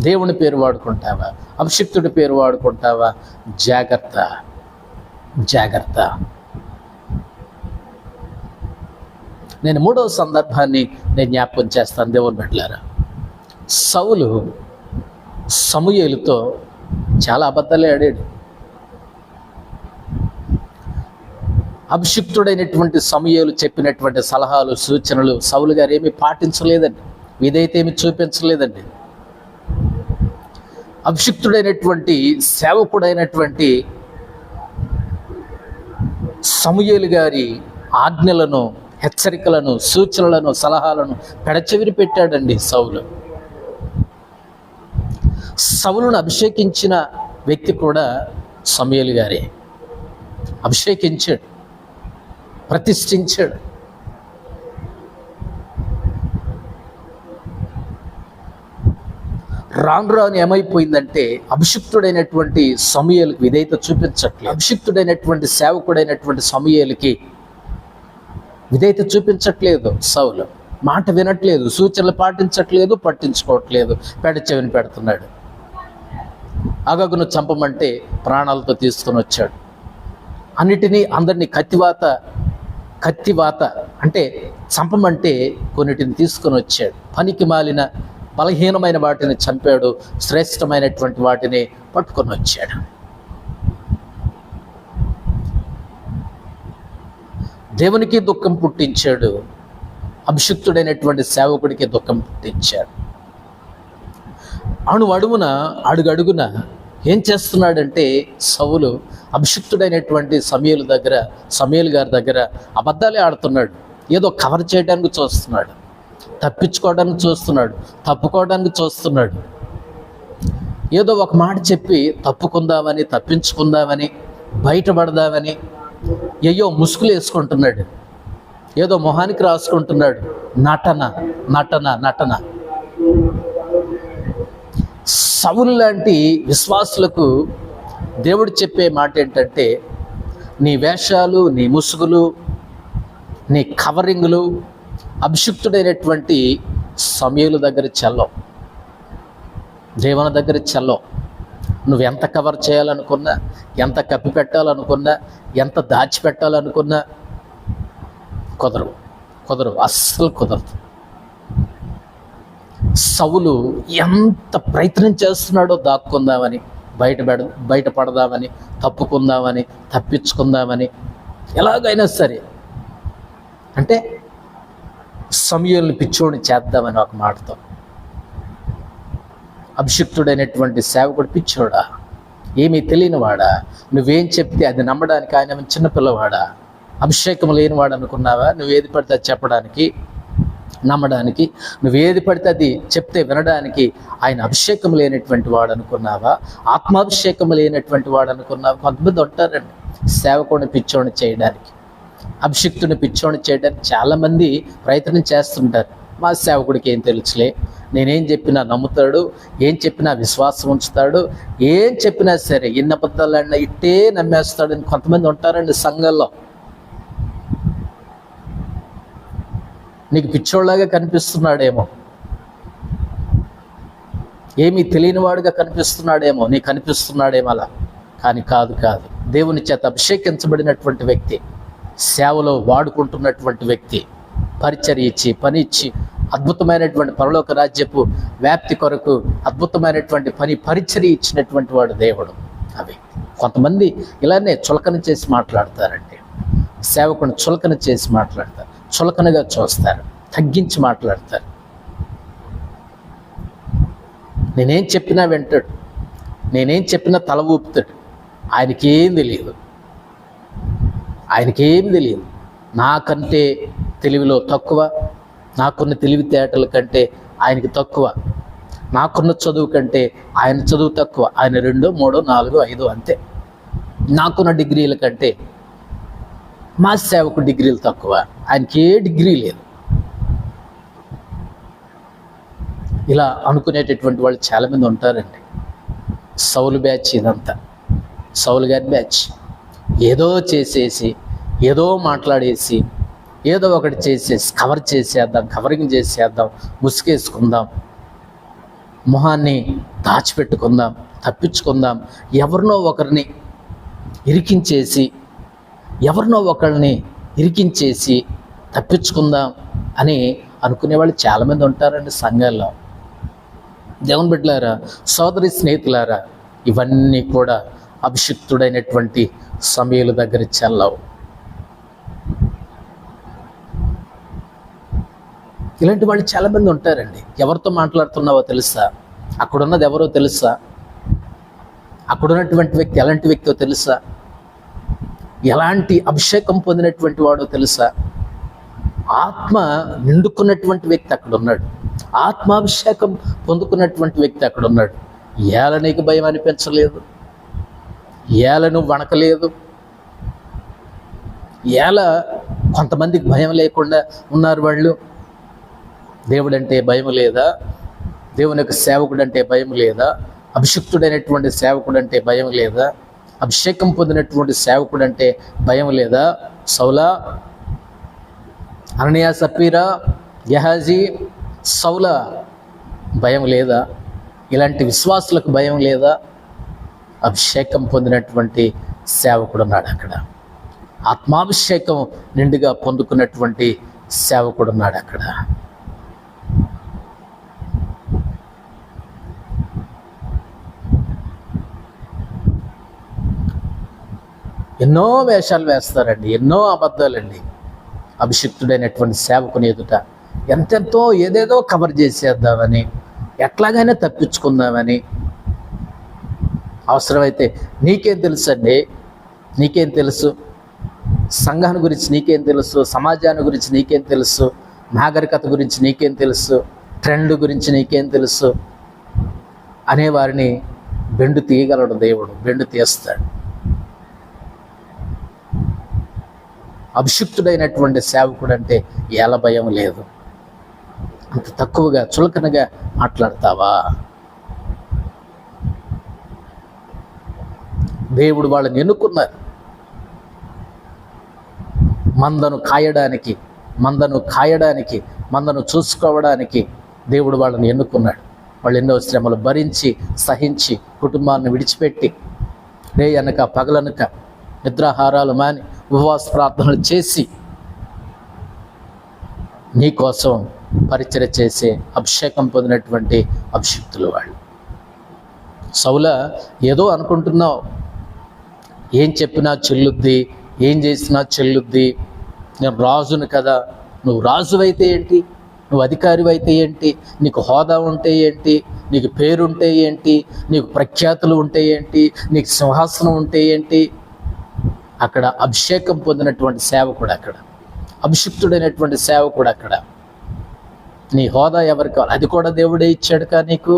[SPEAKER 1] దేవుని పేరు వాడుకుంటావా? అభిషిక్తుడి పేరు వాడుకుంటావా? జాగ్రత్త, జాగ్రత్త. నేను మూడవ సందర్భాన్ని నేను జ్ఞాపకం చేస్తాను దేవుని బిడ్డలారా. సౌలు సమూయేలుతో చాలా అబద్ధాలే ఆడాడు. అభిషిక్తుడైనటువంటి సమూయేలు చెప్పినటువంటి సలహాలు సూచనలు సౌలు గారు ఏమీ పాటించలేదండి, విధేయత ఏమి చూపించలేదండి. అభిషిక్తుడైనటువంటి సేవకుడైనటువంటి సమూయేలు గారి ఆజ్ఞలను, హెచ్చరికలను, సూచనలను, సలహాలను పెడచెవిరి పెట్టాడండి సౌలు. సౌలును అభిషేకించిన వ్యక్తి కూడా సమూయేలు గారే. అభిషేకించాడు, ప్రతిష్ఠించాడు. రాను రాను ఏమైపోయిందంటే అభిషిక్తుడైనటువంటి సమూయేలుకి విధేయత చూపించట్లేదు. అభిషిక్తుడైనటువంటి సేవకుడైనటువంటి సమూయేలుకి విధేయత చూపించట్లేదు. సౌలు మాట వినట్లేదు, సూచనలు పాటించట్లేదు, పట్టించుకోవట్లేదు, పెడచెవిని పెడుతున్నాడు. అగగును చంపమంటే ప్రాణాలతో తీసుకొని వచ్చాడు. అన్నిటినీ అందరినీ కత్తివాత అంటే చంపమంటే కొన్నిటిని తీసుకొని వచ్చాడు. పనికి మాలిన బలహీనమైన వాటిని చంపాడు, శ్రేష్టమైనటువంటి వాటిని పట్టుకొని వచ్చాడు. దేవునికి దుఃఖం పుట్టించాడు, అభిషిక్తుడైనటువంటి సేవకుడికి దుఃఖం పుట్టించాడు. అడుగున ఏం చేస్తున్నాడంటే సౌలు అభిషిక్తుడైనటువంటి సమూయేలు గారి దగ్గర అబద్ధాలే ఆడుతున్నాడు. ఏదో కవర్ చేయడానికి చూస్తున్నాడు, తప్పించుకోవడానికి చూస్తున్నాడు, తప్పుకోవడానికి చూస్తున్నాడు. ఏదో ఒక మాట చెప్పి తప్పుకుందామని, తప్పించుకుందామని, బయటపడదామని ఏయో ముసుగులు వేసుకుంటున్నాడు, ఏదో మొహానికి రాసుకుంటున్నాడు. నటన నటన నటన. సౌలు లాంటి విశ్వాసులకు దేవుడు చెప్పే మాట ఏంటంటే, నీ వేషాలు, నీ ముసుగులు, నీ కవరింగ్లు అభిషిక్తుడైనటువంటి సమూయేలు దగ్గర చెల్లవు, దేవుని దగ్గర చెల్లవు. నువ్వు ఎంత కవర్ చేయాలనుకున్నా, ఎంత కప్పి పెట్టాలనుకున్నా, ఎంత దాచిపెట్టాలనుకున్నా కుదరవు, అస్సలు కుదరదు. సౌలు ఎంత ప్రయత్నం చేస్తున్నాడో దాక్కుందామని, బయటపడదామని, తప్పుకుందామని, తప్పించుకుందామని, ఎలాగైనా సరే అంటే సమూయేలుని పిచ్చోడిని చేద్దామని ఒక మాటతో. అభిషిక్తుడైనటువంటి సేవకుడు పిచ్చోడా, ఏమీ తెలియనివాడా, నువ్వేం చెప్తే అది నమ్మడానికి ఆయన చిన్నపిల్లవాడా, అభిషేకం లేనివాడు అనుకున్నావా? నువ్వేది పడితే అది చెప్పడానికి, నమ్మడానికి, నువ్వేది పడితే అది చెప్తే వినడానికి ఆయన అభిషేకం లేనటువంటి వాడు అనుకున్నావా? ఆత్మాభిషేకం లేనటువంటి వాడు అనుకున్నావా? కొంతమంది ఉంటారండి సేవకుడిని పిచ్చోడిని చేయడానికి, అభిషిక్తుని పిచ్చోడిని చేయడానికి చాలామంది ప్రయత్నం చేస్తుంటారు. మా సేవకుడికి ఏం తెలుసులే, నేనేం చెప్పినా నమ్ముతాడు, ఏం చెప్పినా విశ్వాసం ఉంచుతాడు, ఏం చెప్పినా సరే ఎన్ని అబద్ధాలన్నా ఇట్టే నమ్మేస్తాడని కొంతమంది ఉంటారండి సంఘంలో. నీకు పిచ్చోళ్ళలాగా కనిపిస్తున్నాడేమో, ఏమీ తెలియనివాడుగా కనిపిస్తున్నాడేమో, నీకు కనిపిస్తున్నాడేమో అలా. కానీ కాదు. దేవుని చేత అభిషేకించబడినటువంటి వ్యక్తి, సేవలో వాడుకుంటున్నటువంటి వ్యక్తి, పరిచర్య ఇచ్చి, పని ఇచ్చి, అద్భుతమైనటువంటి పరలోక రాజ్యపు వ్యాప్తి కొరకు అద్భుతమైనటువంటి పరిచర్య ఇచ్చినటువంటి వాడు దేవుడు. అవి కొంతమంది ఇలానే చులకన చేసి మాట్లాడతారండి, సేవకుని చులకన చేసి మాట్లాడతారు, చులకనగా చూస్తారు, తగ్గించి మాట్లాడతారు. నేనేం చెప్పినా వింటాడు, నేనేం చెప్పినా తల ఊపుతాడు. ఆయనకేం తెలియదు. నాకంటే తెలివిలో తక్కువ, నాకున్న తెలివితేటల కంటే ఆయనకి తక్కువ, నాకున్న చదువు కంటే ఆయన చదువు తక్కువ. ఆయన 2, 3, 4, 5 అంతే. నాకున్న డిగ్రీల కంటే మా సేవకు డిగ్రీలు తక్కువ, ఆయనకి ఏ డిగ్రీ లేదు. ఇలా అనుకునేటటువంటి వాళ్ళు చాలామంది ఉంటారండి. సౌలు బ్యాచ్ ఇదంతా, సౌలు గారి బ్యాచ్. ఏదో చేసేసి, ఏదో మాట్లాడేసి, ఏదో ఒకటి చేసేసి కవరింగ్ చేసేద్దాం, ముసుగేసుకుందాం, మొహాన్ని దాచిపెట్టుకుందాం, తప్పించుకుందాం, ఎవరినో ఒకరిని ఇరికించేసి తప్పించుకుందాం అని అనుకునేవాళ్ళు చాలామంది ఉంటారండి సంఘాల్లో. దేవుని బిడ్డలారా, సోదరి స్నేహితులారా, ఇవన్నీ కూడా అభిషిక్తుడైనటువంటి సమూయేలు దగ్గర చెల్లవు. ఇలాంటి వాళ్ళు చాలామంది ఉంటారండి. ఎవరితో మాట్లాడుతున్నావో తెలుసా? అక్కడున్నది ఎవరో తెలుసా? అక్కడున్నటువంటి వ్యక్తి ఎలాంటి వ్యక్తో తెలుసా? ఎలాంటి అభిషేకం పొందినటువంటి వాడో తెలుసా? ఆత్మ నిండుకున్నటువంటి వ్యక్తి అక్కడ ఉన్నాడు. ఆత్మాభిషేకం పొందుకున్నటువంటి వ్యక్తి అక్కడ ఉన్నాడు. ఏల నీకు భయం అనిపించలేదు, ఏల నువ్వు వణకలేదు, ఏల కొంతమందికి భయం లేకుండా ఉన్నారు వాళ్ళు. దేవుడంటే భయం లేదా? దేవుని యొక్క సేవకుడు అంటే భయం లేదా? అభిషిక్తుడైనటువంటి సేవకుడు అంటే భయం లేదా? అభిషేకం పొందినటువంటి సేవకుడు అంటే భయం లేదా? సౌలా, అననీయ, సప్పీరా, గెహాజీ, సౌలా భయం లేదా? ఇలాంటి విశ్వాసులకు భయం లేదా? అభిషేకం పొందినటువంటి సేవకుడు ఉన్నాడు అక్కడ. ఆత్మాభిషేకం నిండుగా పొందుకున్నటువంటి సేవకుడు ఉన్నాడు అక్కడ. ఎన్నో వేషాలు వేస్తారండి, ఎన్నో అబద్ధాలండి. అభిషిక్తుడైనటువంటి సేవకుని ఎదుట ఎంతెంతో ఏదేదో కవర్ చేసేద్దామని, ఎట్లాగైనా తప్పించుకుందామని. అవసరమైతే నీకేం తెలుసు అండి, నీకేం తెలుసు, సంఘాన్ని గురించి నీకేం తెలుసు, సమాజాన్ని గురించి నీకేం తెలుసు, నాగరికత గురించి నీకేం తెలుసు, ట్రెండ్ గురించి నీకేం తెలుసు అనేవారిని బెండు తీయగలడు దేవుడు, బెండు తీస్తాడు. అభిషిక్తుడైనటువంటి సేవకుడు అంటే ఎలా భయం లేదు. అంత తక్కువగా చులకనగా మాట్లాడతావా? దేవుడు వాళ్ళని ఎన్నుకున్నారు. మందను కాయడానికి, మందను చూసుకోవడానికి దేవుడు వాళ్ళని ఎన్నుకున్నాడు. వాళ్ళు ఎన్నో శ్రమలు భరించి, సహించి, కుటుంబాన్ని విడిచిపెట్టి, రే అనక పగలనక నిద్రాహారాలు మాని ఉపవాస ప్రార్థనలు చేసి నీ కోసం పరిచర్య చేసే అభిషేకం పొందినటువంటి అభిషిక్తులు వాళ్ళు. సౌల, ఏదో అనుకుంటున్నావు, ఏం చెప్పినా చెల్లుద్ది, ఏం చేసినా చెల్లుద్ది, నేను రాజును కదా. నువ్వు రాజు అయితే ఏంటి, నువ్వు అధికారి అయితే ఏంటి, నీకు హోదా ఉంటే ఏంటి, నీకు పేరుంటే ఏంటి, నీకు ప్రఖ్యాతులు ఉంటే ఏంటి, నీకు సింహాసనం ఉంటే ఏంటి. అక్కడ అభిషేకం పొందినటువంటి సేవకుడు, అక్కడ అభిషిక్తుడైనటువంటి సేవకుడు, అక్కడ నీ హోదా ఎవరికి కావాలి? అది కూడా దేవుడే ఇచ్చాడు. కానీ నీకు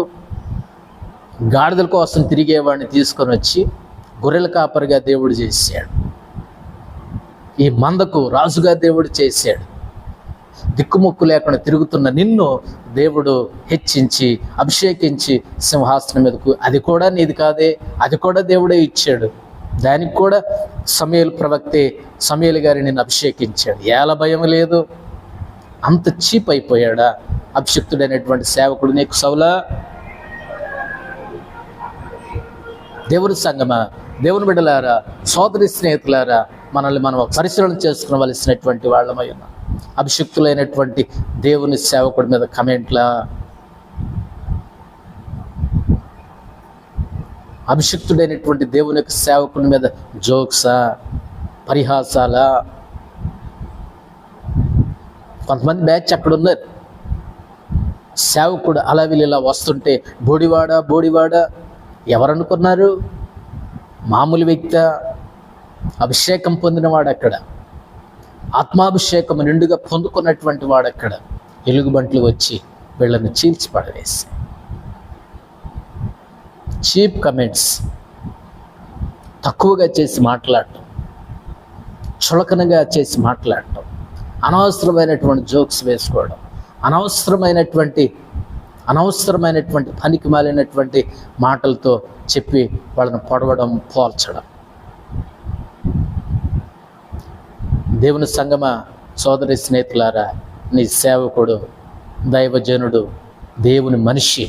[SPEAKER 1] గాడిదల కోసం తిరిగేవాడిని తీసుకొని వచ్చి గొర్రెల కాపరిగా దేవుడు చేశాడు. ఈ మందకు రాజుగా దేవుడు చేశాడు. దిక్కుముక్కు లేకుండా తిరుగుతున్న నిన్ను దేవుడు హెచ్చించి, అభిషేకించి సింహాసనం మీదకు, అది కూడా నీది కాదే, అది కూడా దేవుడే ఇచ్చాడు. దానికి కూడా సమూయేలు గారి నిన్ను అభిషేకించాడు. ఏల భయం లేదు. అంత చీప్ అయిపోయాడా అభిషిక్తుడైనటువంటి సేవకుడు నీకు? సౌలా, దేవుని సంగమా, దేవుని బిడ్డలారా, సోదరి స్నేహితులారా, మనల్ని మనం పరిశీలన చేసుకునవలసినటువంటి వాళ్ళమై ఉన్నాం. అభిషిక్తులైనటువంటి దేవుని సేవకుడి మీద కమెంట్లా, అభిషిక్తుడైనటువంటి దేవుని యొక్క సేవకుని మీద జోక్సా, పరిహాసాలా? కొంతమంది బ్యాచ్ అక్కడ ఉన్నారు. సేవకుడు అలా వీళ్ళు ఇలా వస్తుంటే బోడివాడా ఎవరనుకున్నారు? మామూలు వ్యక్తి, అభిషేకం పొందినవాడు అక్కడ, ఆత్మాభిషేకం నిండుగా పొందుకున్నటువంటి వాడు అక్కడ. ఎలుగుబంట్లు వచ్చి వీళ్ళని చీల్చి పడవేసి, చీప్ కమెంట్స్, తక్కువగా చేసి మాట్లాడటం, చులకనగా చేసి మాట్లాడటం, అనవసరమైనటువంటి జోక్స్ వేసుకోవడం, అనవసరమైనటువంటి పనికి మాలినటువంటి మాటలతో చెప్పి వాళ్ళని పొడవడం, పోల్చడం. దేవుని సంగమా, సోదరి స్నేహితులారా, నీ సేవకుడు, దైవజనుడు, దేవుని మనిషి,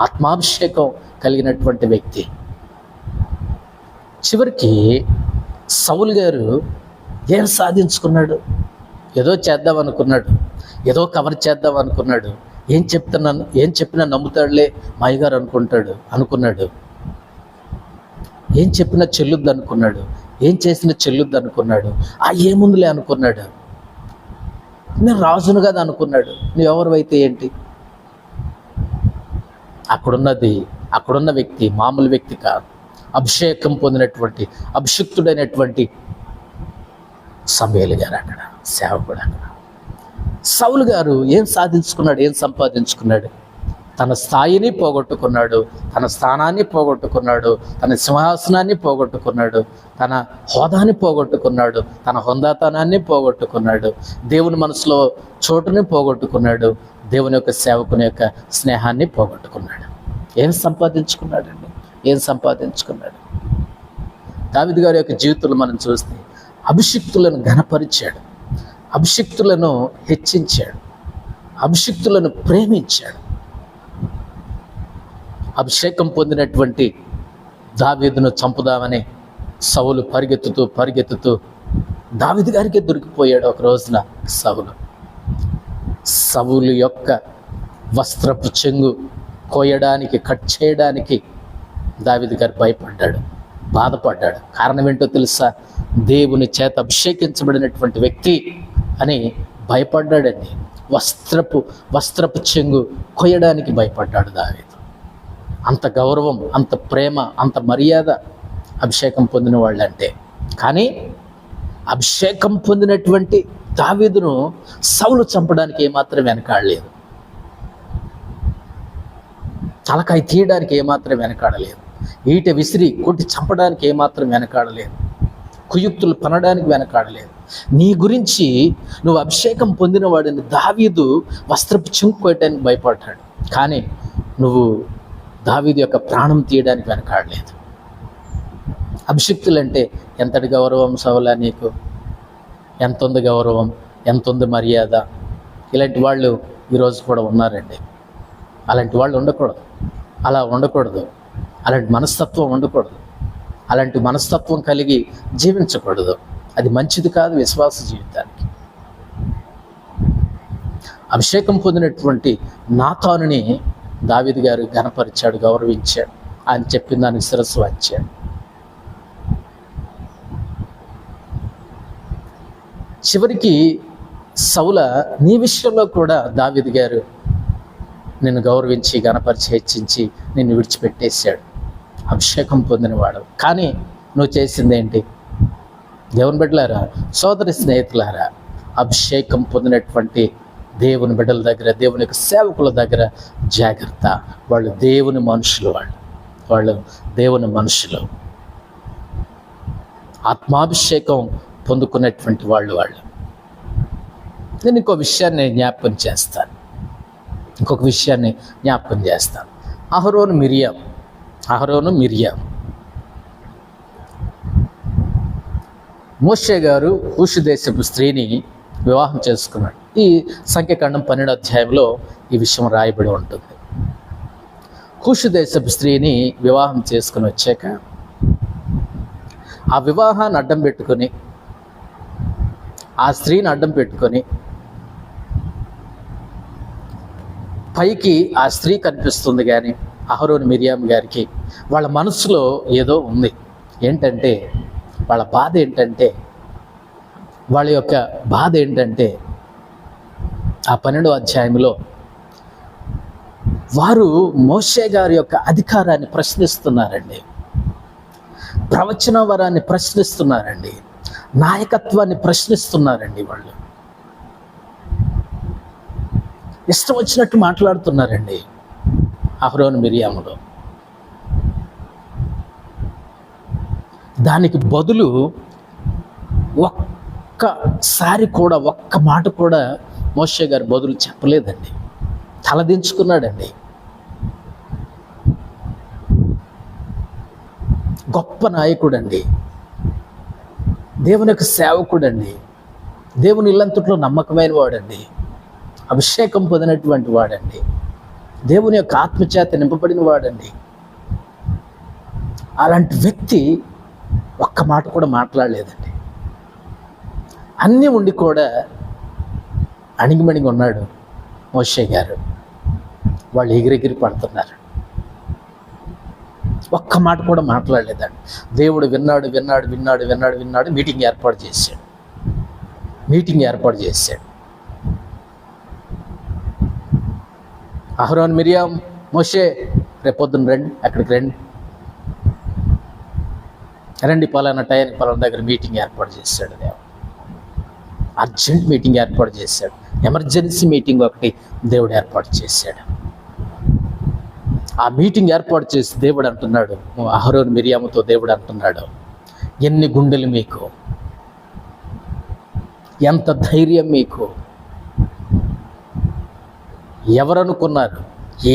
[SPEAKER 1] ఆత్మాభిషేకం కలిగినటువంటి వ్యక్తి. చివరికి సౌలు గారు ఏం సాధించుకున్నాడు? ఏదో చేద్దాం అనుకున్నాడు, ఏదో కవర్ చేద్దాం అనుకున్నాడు. ఏం చెప్పినా నమ్ముతాడులే మాయగారు అనుకున్నాడు. ఏం చెప్పినా చెల్లుద్ది అనుకున్నాడు, ఏం చేసినా చెల్లుద్ది అనుకున్నాడు. ఏముందులే అనుకున్నాడు. నేను రాజును కదా అనుకున్నాడు. నువ్వెవరివైతే ఏంటి? అక్కడున్న వ్యక్తి మామూలు వ్యక్తి కాదు. అభిషేకం పొందినటువంటి అభిషిక్తుడైనటువంటి సమూయేలు గారు అక్కడ, సేవకుడు అక్కడ. సౌలు గారు ఏం సాధించుకున్నాడు, ఏం సంపాదించుకున్నాడు? తన స్థాయిని పోగొట్టుకున్నాడు, తన స్థానాన్ని పోగొట్టుకున్నాడు, తన సింహాసనాన్ని పోగొట్టుకున్నాడు, తన హోదాని పోగొట్టుకున్నాడు, తన హొందాతనాన్ని పోగొట్టుకున్నాడు, దేవుని మనసులో చోటుని పోగొట్టుకున్నాడు, దేవుని యొక్క సేవకుని యొక్క స్నేహాన్ని పోగొట్టుకున్నాడు. ఏం సంపాదించుకున్నాడండి? ఏం సంపాదించుకున్నాడు? దావీదు గారి యొక్క జీవితంలో మనం చూస్తే అభిషిక్తులను ఘనపరిచాడు, అభిషిక్తులను హెచ్చించాడు, అభిషిక్తులను ప్రేమించాడు. అభిషేకం పొందినటువంటి దావీదును చంపుదామని సౌలు పరిగెత్తుతూ దావీదు గారికి దొరికిపోయాడు. ఒక రోజున సౌలు యొక్క వస్త్రపు చెంగు కోయడానికి, కట్ చేయడానికి దావీదు గారు భయపడ్డాడు, బాధపడ్డాడు. కారణం ఏంటో తెలుసా? దేవుని చేత అభిషేకించబడినటువంటి వ్యక్తి అని భయపడ్డాడండి. వస్త్రపు చెంగు కొయ్యడానికి భయపడ్డాడు దావీదు. అంత గౌరవం, అంత ప్రేమ, అంత మర్యాద అభిషేకం పొందిన వాళ్ళంటే. కానీ అభిషేకం పొందినటువంటి దావీదును సౌలు చంపడానికి ఏమాత్రం వెనకాడలేదు, తలకాయ తీయడానికి ఏమాత్రం వెనకాడలేదు, ఈట విసిరి కొట్టి చంపడానికి ఏమాత్రం వెనకాడలేదు, కుయుక్తులు పనడానికి వెనకాడలేదు. నీ గురించి నువ్వు అభిషేకం పొందిన వాడిని దావీదు వస్త్రపు చెంగు కోయటానికి భయపడ్డాడు, కానీ నువ్వు దావీదు యొక్క ప్రాణం తీయడానికి వెనకాడలేదు. అభిషిక్తులంటే ఎంతటి గౌరవం సౌలా నీకు? ఎంత ఉంది గౌరవం, ఎంత ఉంది మర్యాద? ఇలాంటి వాళ్ళు ఈరోజు కూడా ఉన్నారండి. అలాంటి వాళ్ళు ఉండకూడదు, అలా ఉండకూడదు, అలాంటి మనస్తత్వం ఉండకూడదు, అలాంటి మనస్తత్వం కలిగి జీవించకూడదు. అది మంచిది కాదు విశ్వాస జీవితానికి. అభిషేకం పొందినటువంటి నాతానుని దావీదు గారు ఘనపరిచాడు, గౌరవించాడు. ఆయన చెప్పిన దానికి శిరస్సు వంచాడు. చివరికి సౌల నీ విషయంలో కూడా దావీదు గారు నిన్ను గౌరవించి, ఘనపరిచి, హెచ్చించి నిన్ను విడిచిపెట్టేశాడు. అభిషేకం పొందినవాడు. కానీ నువ్వు చేసిందేంటి? దేవుని బిడ్డలారా, సోదరి స్నేహితులారా, అభిషేకం పొందినటువంటి దేవుని బిడ్డల దగ్గర, దేవుని యొక్క సేవకుల దగ్గర జాగ్రత్త. వాళ్ళు దేవుని మనుషులు, వాళ్ళు దేవుని మనుషులు, ఆత్మాభిషేకం పొందుకున్నటువంటి వాళ్ళు. నేను ఇంకొక విషయాన్ని జ్ఞాపకం చేస్తాను. అహరోను మిరియాం. మోషే గారు కూషు దేశపు స్త్రీని వివాహం చేసుకున్నాడు. ఈ సంఖ్యాకాండం 12వ అధ్యాయంలో ఈ విషయం రాయబడి ఉంటుంది. కూషు దేశపు స్త్రీని వివాహం చేసుకుని వచ్చాక ఆ వివాహాన్ని అడ్డం పెట్టుకొని, ఆ స్త్రీని అడ్డం పెట్టుకొని, పైకి ఆ స్త్రీ కనిపిస్తుంది కానీ అహరోను మిరియాం గారికి వాళ్ళ మనసులో ఏదో ఉంది. ఏంటంటే వాళ్ళ బాధ ఏంటంటే, వాళ్ళ యొక్క బాధ ఏంటంటే, ఆ 12వ అధ్యాయంలో వారు మోషే గారి యొక్క అధికారాన్ని ప్రశ్నిస్తున్నారండి, ప్రవచన వరాన్ని ప్రశ్నిస్తున్నారండి, నాయకత్వాన్ని ప్రశ్నిస్తున్నారండి. వాళ్ళు ఇష్టం వచ్చినట్టు మాట్లాడుతున్నారండి అహరోను మిరియాములో. దానికి బదులు ఒక్కసారి కూడా, ఒక్క మాట కూడా మోషే గారు బదులు చెప్పలేదండి. తలదించుకున్నాడండి. గొప్ప నాయకుడండి, దేవుని యొక్క సేవకుడండి, దేవుని ఇల్లంతట్లో నమ్మకమైన వాడండి, అభిషేకం పొందినటువంటి వాడండి, దేవుని యొక్క ఆత్మచేత నింపబడిన వాడండి. అలాంటి వ్యక్తి ఒక్క మాట కూడా మాట్లాడలేదండి. అన్నీ ఉండి కూడా అణిగిమణిగి ఉన్నాడు మోషే గారు. వాళ్ళు ఎగిరెగిరి పడుతున్నారు. ఒక్క మాట కూడా మాట్లాడలేదండి. దేవుడు విన్నాడు. మీటింగ్ ఏర్పాటు చేశాడు. అహరోన్, మిరియాం, మోషే రేపొద్దున రండి, అక్కడికి రండి పలానా టైంకి పలానా దగ్గర మీటింగ్ ఏర్పాటు చేశాడు దేవుడు. అర్జెంట్ మీటింగ్ ఏర్పాటు చేశాడు. ఎమర్జెన్సీ మీటింగ్ ఒకటి దేవుడు ఏర్పాటు చేశాడు. ఆ మీటింగ్ ఏర్పాటు చేసి దేవుడు అంటున్నాడు, అహరోన్ మిరియాముతో దేవుడు అంటున్నాడు, ఎన్ని గుండెలు మీకు, ఎంత ధైర్యం మీకు, ఎవరనుకున్నారు,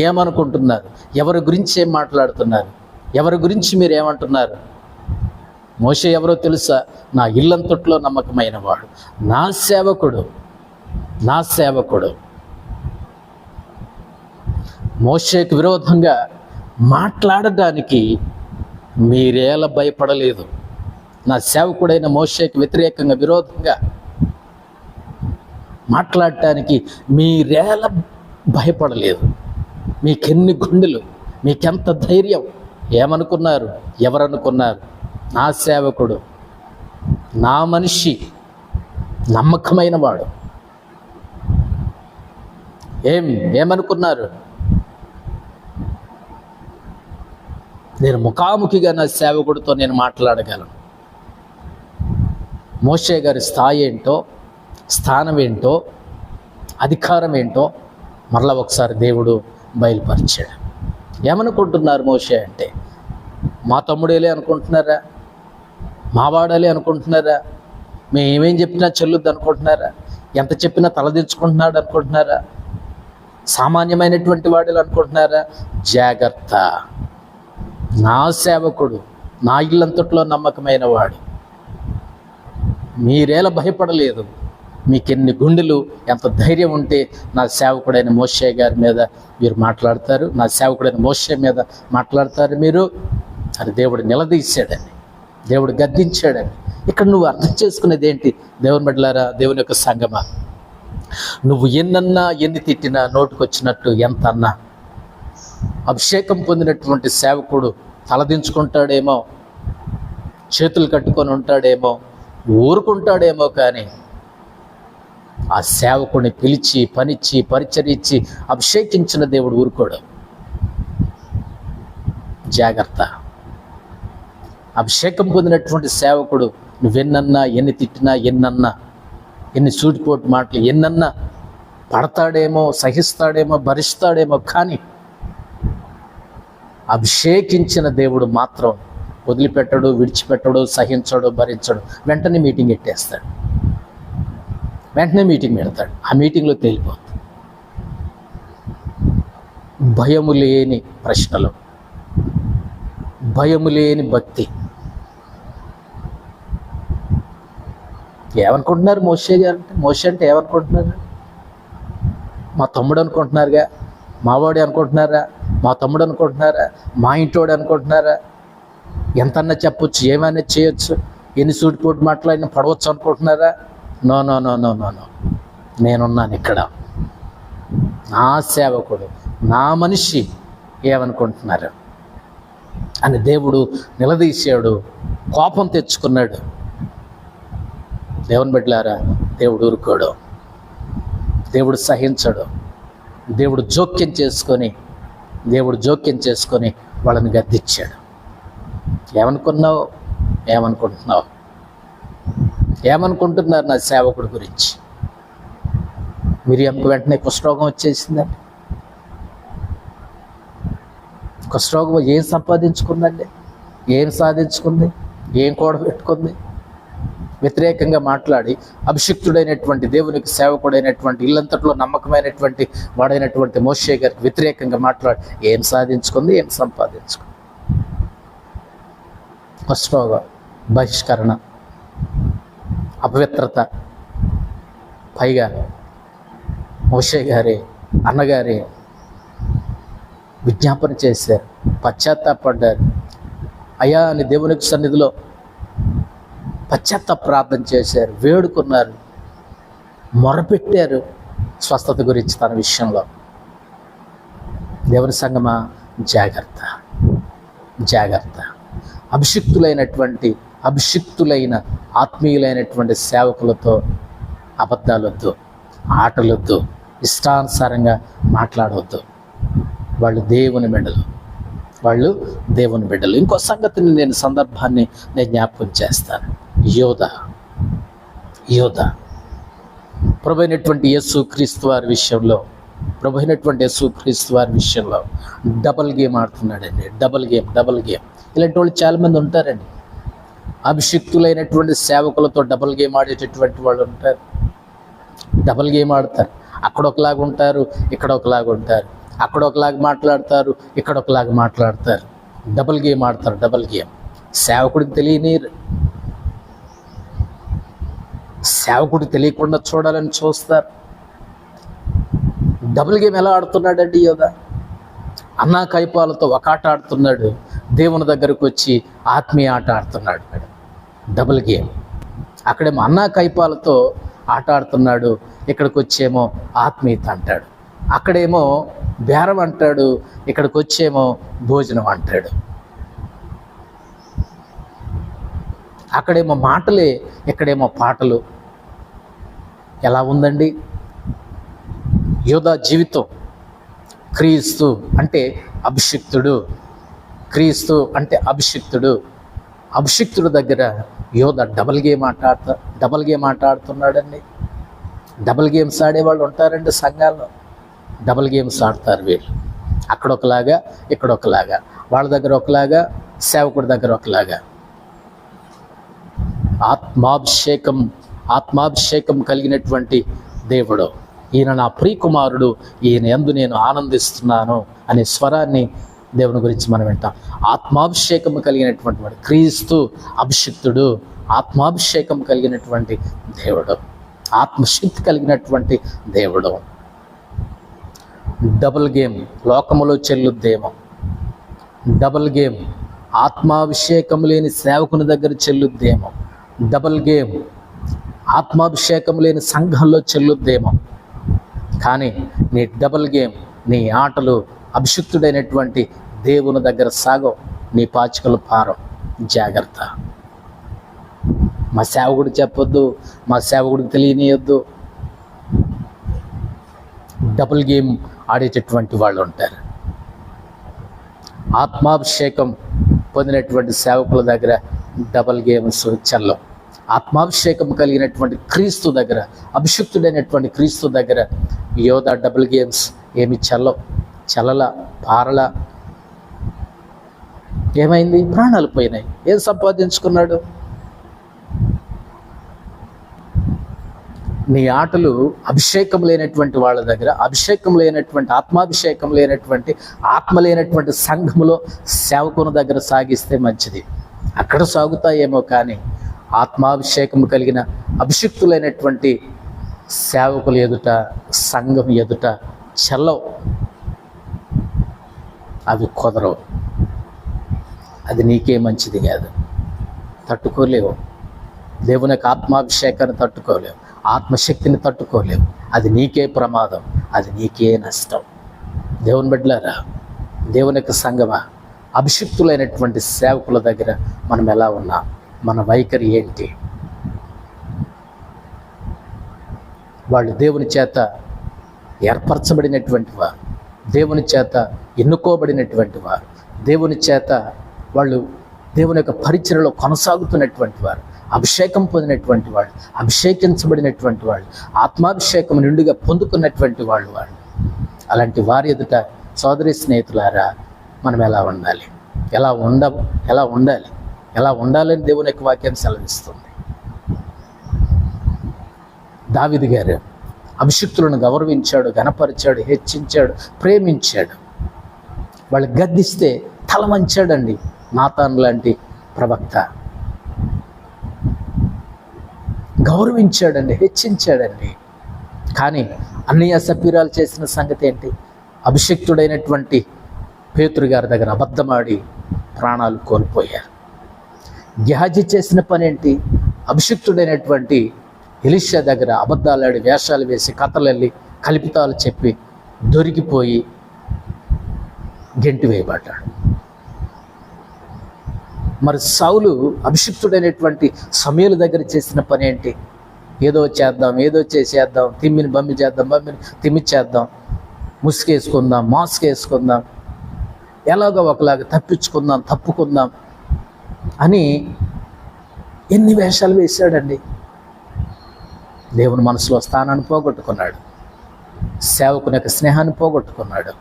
[SPEAKER 1] ఏమనుకుంటున్నారు, ఎవరి గురించి ఏం మాట్లాడుతున్నారు, ఎవరి గురించి మీరు ఏమంటున్నారు? మోషే ఎవరో తెలుసా? నా ఇల్లంతట్లో నమ్మకమైన వాడు, నా సేవకుడు. మోషేకు విరోధంగా మాట్లాడడానికి మీరేలా భయపడలేదు? నా సేవకుడైన మోషేకు వ్యతిరేకంగా విరోధంగా మాట్లాడటానికి మీరేలా భయపడలేదు? మీకెన్ని గుండెలు, మీకెంత ధైర్యం? ఏమనుకున్నారు, ఎవరనుకున్నారు? నా సేవకుడు, నా మనిషి, నమ్మకమైన వాడు. ఏమనుకున్నారు? నేను ముఖాముఖిగా నా సేవకుడితో నేను మాట్లాడగలను. మోషే గారి స్థాయి ఏంటో, స్థానం ఏంటో, అధికారం ఏంటో మరలా ఒకసారి దేవుడు బయలుపరిచాడు. ఏమనుకుంటున్నారు మోషే అంటే? మా తమ్ముడేలే అనుకుంటున్నారా? మావాడాలే అనుకుంటున్నారా? మేము ఏమేం చెప్పినా చెల్లుద్ది అనుకుంటున్నారా? ఎంత చెప్పినా తలదించుకుంటున్నాడు అనుకుంటున్నారా? సామాన్యమైనటువంటి వాడు అనుకుంటున్నారా? జాగ్రత్త, నా సేవకుడు, నా ఇల్లంతట్లో నమ్మకమైన వాడు. మీరేలా భయపడలేదు? మీకెన్ని గుండెలు, ఎంత ధైర్యం ఉంటే నా సేవకుడైన మోషే గారి మీద మీరు మాట్లాడతారు, నా సేవకుడైన మోషే మీద మాట్లాడతారు మీరు అని దేవుడు నిలదీశాడని, దేవుడు గద్దించాడని. ఇక్కడ నువ్వు అర్థం చేసుకునేది ఏంటి? దేవుని బిడ్డలారా, దేవుని యొక్క సంగమా, నువ్వు ఎన్నన్నా ఎన్ని తిట్టినా నోటుకొచ్చినట్టు ఎంత అన్నా అభిషేకం పొందినటువంటి సేవకుడు తలదించుకుంటాడేమో, చేతులు కట్టుకొని ఉంటాడేమో, ఊరుకుంటాడేమో, కానీ ఆ సేవకుడిని పిలిచి పనిచ్చి పరిచరించి అభిషేకించిన దేవుడు ఊరుకోడు. జాగ్రత్త. అభిషేకం పొందినటువంటి సేవకుడు నువ్వెన్నన్నా ఎన్ని తిట్టినా, ఎన్ని సూటిపోటు మాటలు ఎన్నన్నా పడతాడేమో, సహిస్తాడేమో, భరిస్తాడేమో, కానీ అభిషేకించిన దేవుడు మాత్రం వదిలిపెట్టడు, విడిచిపెట్టడు, సహించడు, భరించడు. వెంటనే మీటింగ్ పెట్టేస్తాడు, వెంటనే మీటింగ్ పెడతాడు. ఆ మీటింగ్లో తేలిపోతుంది. భయము లేని ప్రశ్నలు, భయము లేని భక్తి. ఏమనుకుంటున్నారు మోషే గారు అంటే? మోషే అంటే ఏమనుకుంటున్నారు? మా తమ్ముడు అనుకుంటున్నారుగా, మావాడు అనుకుంటున్నారా, మా తమ్ముడు అనుకుంటున్నారా, మా ఇంటోడు అనుకుంటున్నారా? ఎంతన్నా చెప్పొచ్చు, ఏమైనా చేయొచ్చు, ఎన్ని సూటిపోటు మాటలైనా పడవచ్చు అనుకుంటున్నారా? No no no no no no నేనున్నాను ఇక్కడ, నా సేవకుడు, నా మనిషి. ఏమనుకుంటున్నారు అని దేవుడు నిలదీశాడు, కోపం తెచ్చుకున్నాడు. దేవుని బిడ్డలారా, దేవుడు ఊరుకోడు, దేవుడు సహించడు. దేవుడు జోక్యం చేసుకొని వాళ్ళని గద్దించాడు. ఏమనుకుంటున్నావు? ఏమనుకుంటున్నారు నా సేవకుడి గురించి? మిరియంకు వెంటనే కుష్ఠరోగం వచ్చేసిందండి. కుష్ఠరోగం ఏం సంపాదించుకుందండి? ఏం సాధించుకుంది? ఏం కూడబెట్టుకుంది? వ్యతిరేకంగా మాట్లాడి అభిషిక్తుడైనటువంటి దేవునికి సేవకుడైనటువంటి ఇల్లంతట్లో నమ్మకమైనటువంటి వాడైనటువంటి మోషే గారికి వ్యతిరేకంగా మాట్లాడి ఏం సాధించుకుంది? ఏం సంపాదించుకుంది? కుష్ఠరోగం, బహిష్కరణ, అపవిత్రత. పైగా మోషే గారే, అన్నగారే విజ్ఞాపన చేశారు, పశ్చాత్తాపడ్డారు. అయ్యా అని దేవునికి సన్నిధిలో పశ్చాత్తాప ప్రార్థన చేశారు, వేడుకున్నారు, మొరపెట్టారు స్వస్థత గురించి తన విషయంలో. దేవుని సంగమా, జాగ్రత్త. అభిషిక్తులైన ఆత్మీయులైనటువంటి సేవకులతో అబద్ధాలొద్దు, ఆటలొద్దు, ఇష్టానుసారంగా మాట్లాడవద్దు. వాళ్ళు దేవుని బిడ్డలు, వాళ్ళు దేవుని బిడ్డలు. ఇంకో సంగతిని సందర్భాన్ని నేను జ్ఞాపకం చేస్తాను. యోధ ప్రభు అయినటువంటి యేసుక్రీస్తు వారి విషయంలో డబల్ గేమ్ ఆడుతున్నాడండి. Double game. ఇలాంటి వాళ్ళు చాలామంది ఉంటారండి. అభిషిక్తులైనటువంటి సేవకులతో డబల్ గేమ్ ఆడేటటువంటి వాళ్ళు ఉంటారు. డబల్ గేమ్ ఆడతారు. అక్కడ ఒకలాగా ఉంటారు, ఇక్కడ ఒకలాగా ఉంటారు. అక్కడ ఒకలాగా మాట్లాడతారు, ఇక్కడ ఒకలాగా మాట్లాడతారు. డబల్ గేమ్ ఆడతారు. సేవకుడికి తెలియనీరు. సేవకుడికి తెలియకుండా చూడాలని చూస్తారు. డబుల్ గేమ్ ఎలా ఆడుతున్నాడండి యోధ? అన్నా కైపాలతో ఒక ఆట ఆడుతున్నాడు, దేవుని దగ్గరకు వచ్చి ఆత్మీయ ఆట ఆడుతున్నాడు. Double game. అక్కడేమో అన్నా కైపాలతో ఆట ఆడుతున్నాడు, ఇక్కడికి వచ్చేమో ఆత్మీయత అంటాడు. అక్కడేమో బేరం అంటాడు, ఇక్కడికి వచ్చేమో భోజనం అంటాడు. అక్కడేమో మాటలే, ఇక్కడేమో పాటలు. ఎలా ఉందండి యోధా జీవితం? క్రీస్తు అంటే అభిషిక్తుడు. అభిషిక్తుడు దగ్గర యోధ డబల్ గేమ్ ఆట ఆడుతున్నాడండి. డబల్ గేమ్స్ ఆడేవాళ్ళు ఉంటారండి సంఘాల్లో. డబల్ గేమ్స్ ఆడతారు వీళ్ళు. అక్కడ ఒకలాగా, ఇక్కడ ఒకలాగా. వాళ్ళ దగ్గర ఒకలాగా, సేవకుడి దగ్గర ఒకలాగా. ఆత్మాభిషేకం కలిగినటువంటి దేవుడు, ఈయన నా ప్రియకుమారుడు, ఈయన యందు నేను ఆనందిస్తున్నాను అనే స్వరాన్ని దేవుని గురించి మనం వింటాం. ఆత్మాభిషేకం కలిగినటువంటి వాడు క్రీస్తు అభిషిక్తుడు. ఆత్మాభిషేకం కలిగినటువంటి దేవుడు, ఆత్మశక్తి కలిగినటువంటి దేవుడు. డబుల్ గేమ్ లోకములో చెల్లుద్దేమో. డబుల్ గేమ్ ఆత్మాభిషేకం లేని సేవకుని దగ్గర చెల్లుద్దేమో. డబుల్ గేమ్ ఆత్మాభిషేకం లేని సంఘంలో చెల్లుద్దేమో. కానీ నీ డబుల్ గేమ్, నీ ఆటలు అభిషిక్తుడైనటువంటి దేవుని దగ్గర సాగవు. నీ పాచికలు పారం. జాగ్రత్త. మా సేవకుడికి చెప్పొద్దు, మా సేవకుడికి తెలియనియొద్దు. డబుల్ గేమ్ ఆడేటటువంటి వాళ్ళు ఉంటారు. ఆత్మాభిషేకం పొందినటువంటి సేవకుల దగ్గర డబుల్ గేమ్స్ చల్లం. ఆత్మాభిషేకం కలిగినటువంటి క్రీస్తు దగ్గర, అభిషిక్తుడైనటువంటి క్రీస్తు దగ్గర యోధ డబుల్ గేమ్స్ ఏమి చల్లల పారల. ఏమైంది? ప్రాణాలు పోయినాయి. ఏం సంపాదించుకున్నాడు? నీ ఆటలు అభిషేకం లేనటువంటి వాళ్ళ దగ్గర, అభిషేకం లేనటువంటి, ఆత్మాభిషేకం లేనటువంటి, ఆత్మ లేనటువంటి సంఘములో సేవకుని దగ్గర సాగిస్తే మంచిది. అక్కడ సాగుతాయేమో, కానీ ఆత్మాభిషేకం కలిగిన అభిషిక్తులైనటువంటి సేవకులు ఎదుట, సంఘం ఎదుట చల్లవు. అవి కుదరవు. అది నీకే మంచిది కాదు. తట్టుకోలేవు. దేవుని యొక్క ఆత్మాభిషేకాన్ని తట్టుకోలేవు. ఆత్మశక్తిని తట్టుకోలేవు. అది నీకే ప్రమాదం. అది నీకే నష్టం. దేవుని బిడ్డలారా, దేవుని యొక్క సంఘమా, అభిషిక్తులైనటువంటి సేవకుల దగ్గర మనం ఎలా ఉన్నాం? మన వైఖరి ఏంటి? వాళ్ళు దేవుని చేత ఏర్పరచబడినటువంటి వారు, దేవుని చేత ఎన్నుకోబడినటువంటి వారు, దేవుని చేత వాళ్ళు దేవుని యొక్క పరిచర్యలో కొనసాగుతున్నటువంటి వారు, అభిషేకం పొందినటువంటి వాళ్ళు, అభిషేకించబడినటువంటి వాళ్ళు, ఆత్మాభిషేకం నిండుగా పొందుకున్నటువంటి వాళ్ళు. అలాంటి వారి ఎదుట సోదరి స్నేహితులారా, మనం ఎలా ఉండాలి? ఎలా ఉండాలని దేవుని యొక్క వాక్యం సెలవిస్తుంది. దావీదు గారు అభిషిక్తులను గౌరవించాడు, ఘనపరిచాడు, హెచ్చించాడు, ప్రేమించాడు. వాళ్ళు గద్దిస్తే తల వంచాడండి. నాతాన్ లాంటి ప్రవక్త గౌరవించాడండి, హెచ్చించాడండి. కానీ అన్నయ్య సపీరాలు చేసిన సంగతి ఏంటి? అభిషిక్తుడైనటువంటి పేతురు గారి దగ్గర అబద్ధమాడి ప్రాణాలు కోల్పోయారు. గెహాజీ చేసిన పని ఏంటి? అభిషిక్తుడైనటువంటి ఎలీషా దగ్గర అబద్ధాలాడి, వేషాలు వేసి, కథలెళ్ళి, కల్పితాలు చెప్పి దొరికిపోయి గెంటి వేయబడ్డాడు. మరి సౌలు అభిషిక్తుడైనటువంటి సమూయేలు దగ్గర చేసిన పని ఏంటి? ఏదో చేద్దాం, ఏదో చేసేద్దాం, తిమ్మిని బమ్మి చేద్దాం, బమ్మిని తిమ్మి చేద్దాం, ముసుగేసుకుందాం, మాస్క్ వేసుకుందాం, ఎలాగో ఒకలాగా తప్పించుకుందాం, తప్పుకుందాం అని ఎన్ని వేషాలు వేశాడండి. దేవుని మనసులో స్థానాన్ని పోగొట్టుకున్నాడు, సేవకుని యొక్క స్నేహాన్ని పోగొట్టుకున్నాడు,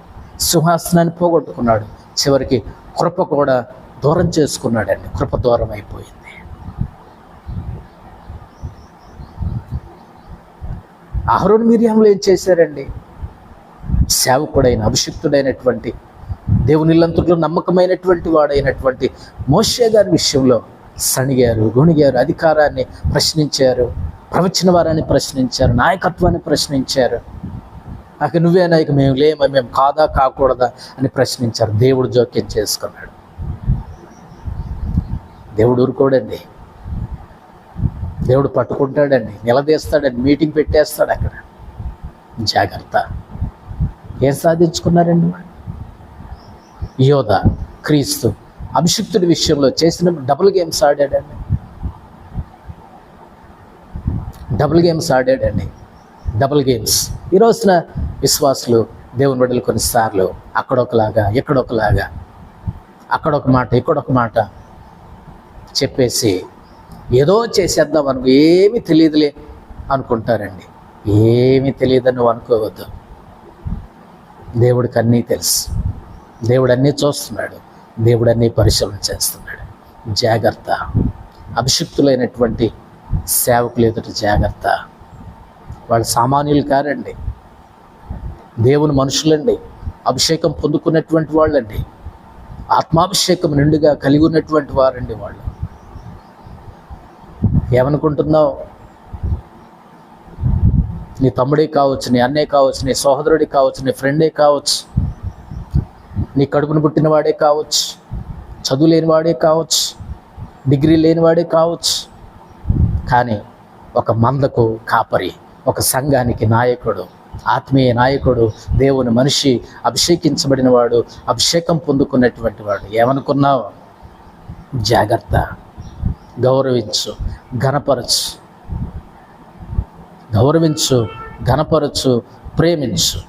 [SPEAKER 1] సింహాసనాన్ని పోగొట్టుకున్నాడు, చివరికి కృప కూడా దూరం చేసుకున్నాడండి. కృప దూరం అయిపోయింది. అహరోను మిర్యాములు ఏం చేశారండి? సేవకుడైన అభిషిక్తుడైనటువంటి దేవుని ఇల్లంతట్లో నమ్మకమైనటువంటి వాడైనటువంటి మోషే గారి విషయంలో సణిగారు, గొణిగారు, అధికారాన్ని ప్రశ్నించారు, ప్రవచన వారాన్ని ప్రశ్నించారు, నాయకత్వాన్ని ప్రశ్నించారు. నాకు నువ్వేనా, ఇక మేము లేమా, మేము కాదా కాకూడదా అని ప్రశ్నించారు. దేవుడు జోక్యం చేసుకున్నాడు. దేవుడు ఊరుకోడండి, దేవుడు పట్టుకుంటాడండి, నిలదీస్తాడండి, మీటింగ్ పెట్టేస్తాడు అక్కడ. జాగ్రత్త. ఏం సాధించుకున్నారండి వాళ్ళు? యోధ, క్రీస్తు అభిషిక్తుడి విషయంలో చేసిన డబుల్ గేమ్స్ ఆడాడండి. Double games. ఈ రోజున విశ్వాసులు, దేవుని బిడ్డలు కొన్నిసార్లు అక్కడొకలాగా, ఎక్కడొకలాగా, అక్కడొక మాట, ఇక్కడొక మాట చెప్పేసి ఏదో చేసేద్దాం అనుకో, ఏమీ తెలియదులే అనుకుంటారండి. ఏమీ తెలియదని నువ్వు అనుకోవద్దు. దేవుడికి అన్నీ తెలుసు, దేవుడు అన్నీ చూస్తున్నాడు, దేవుడు అన్నీ పరిశీలన చేస్తున్నాడు. జాగ్రత్త. అభిషిక్తులైనటువంటి సేవకులు ఎదుట జాగ్రత్త. వాళ్ళు సామాన్యులు కారండి, దేవుని మనుషులండి, అభిషేకం పొందుకున్నటువంటి వాళ్ళండి, ఆత్మాభిషేకం నిండుగా కలిగి ఉన్నటువంటి వారండి వాళ్ళు. ఏమనుకుంటున్నావు? నీ తమ్ముడే కావచ్చు, నీ అన్నే కావచ్చు, నీ సహోదరుడే కావచ్చు, నీ ఫ్రెండే కావచ్చు, నీ కడుపును పుట్టినవాడే కావచ్చు, చదువు లేనివాడే కావచ్చు, డిగ్రీ లేనివాడే కావచ్చు. కానీ ఒక మందకు కాపరి, ఒక సంఘానికి నాయకుడు, ఆత్మీయ నాయకుడు, దేవుని మనిషి, అభిషేకించబడిన వాడు, అభిషేకం పొందుకున్నటువంటి వాడు. ఏమనుకున్నావు? జాగ్రత్త. గౌరవించు, ఘనపరచు. ఘనపరచు, ప్రేమించు.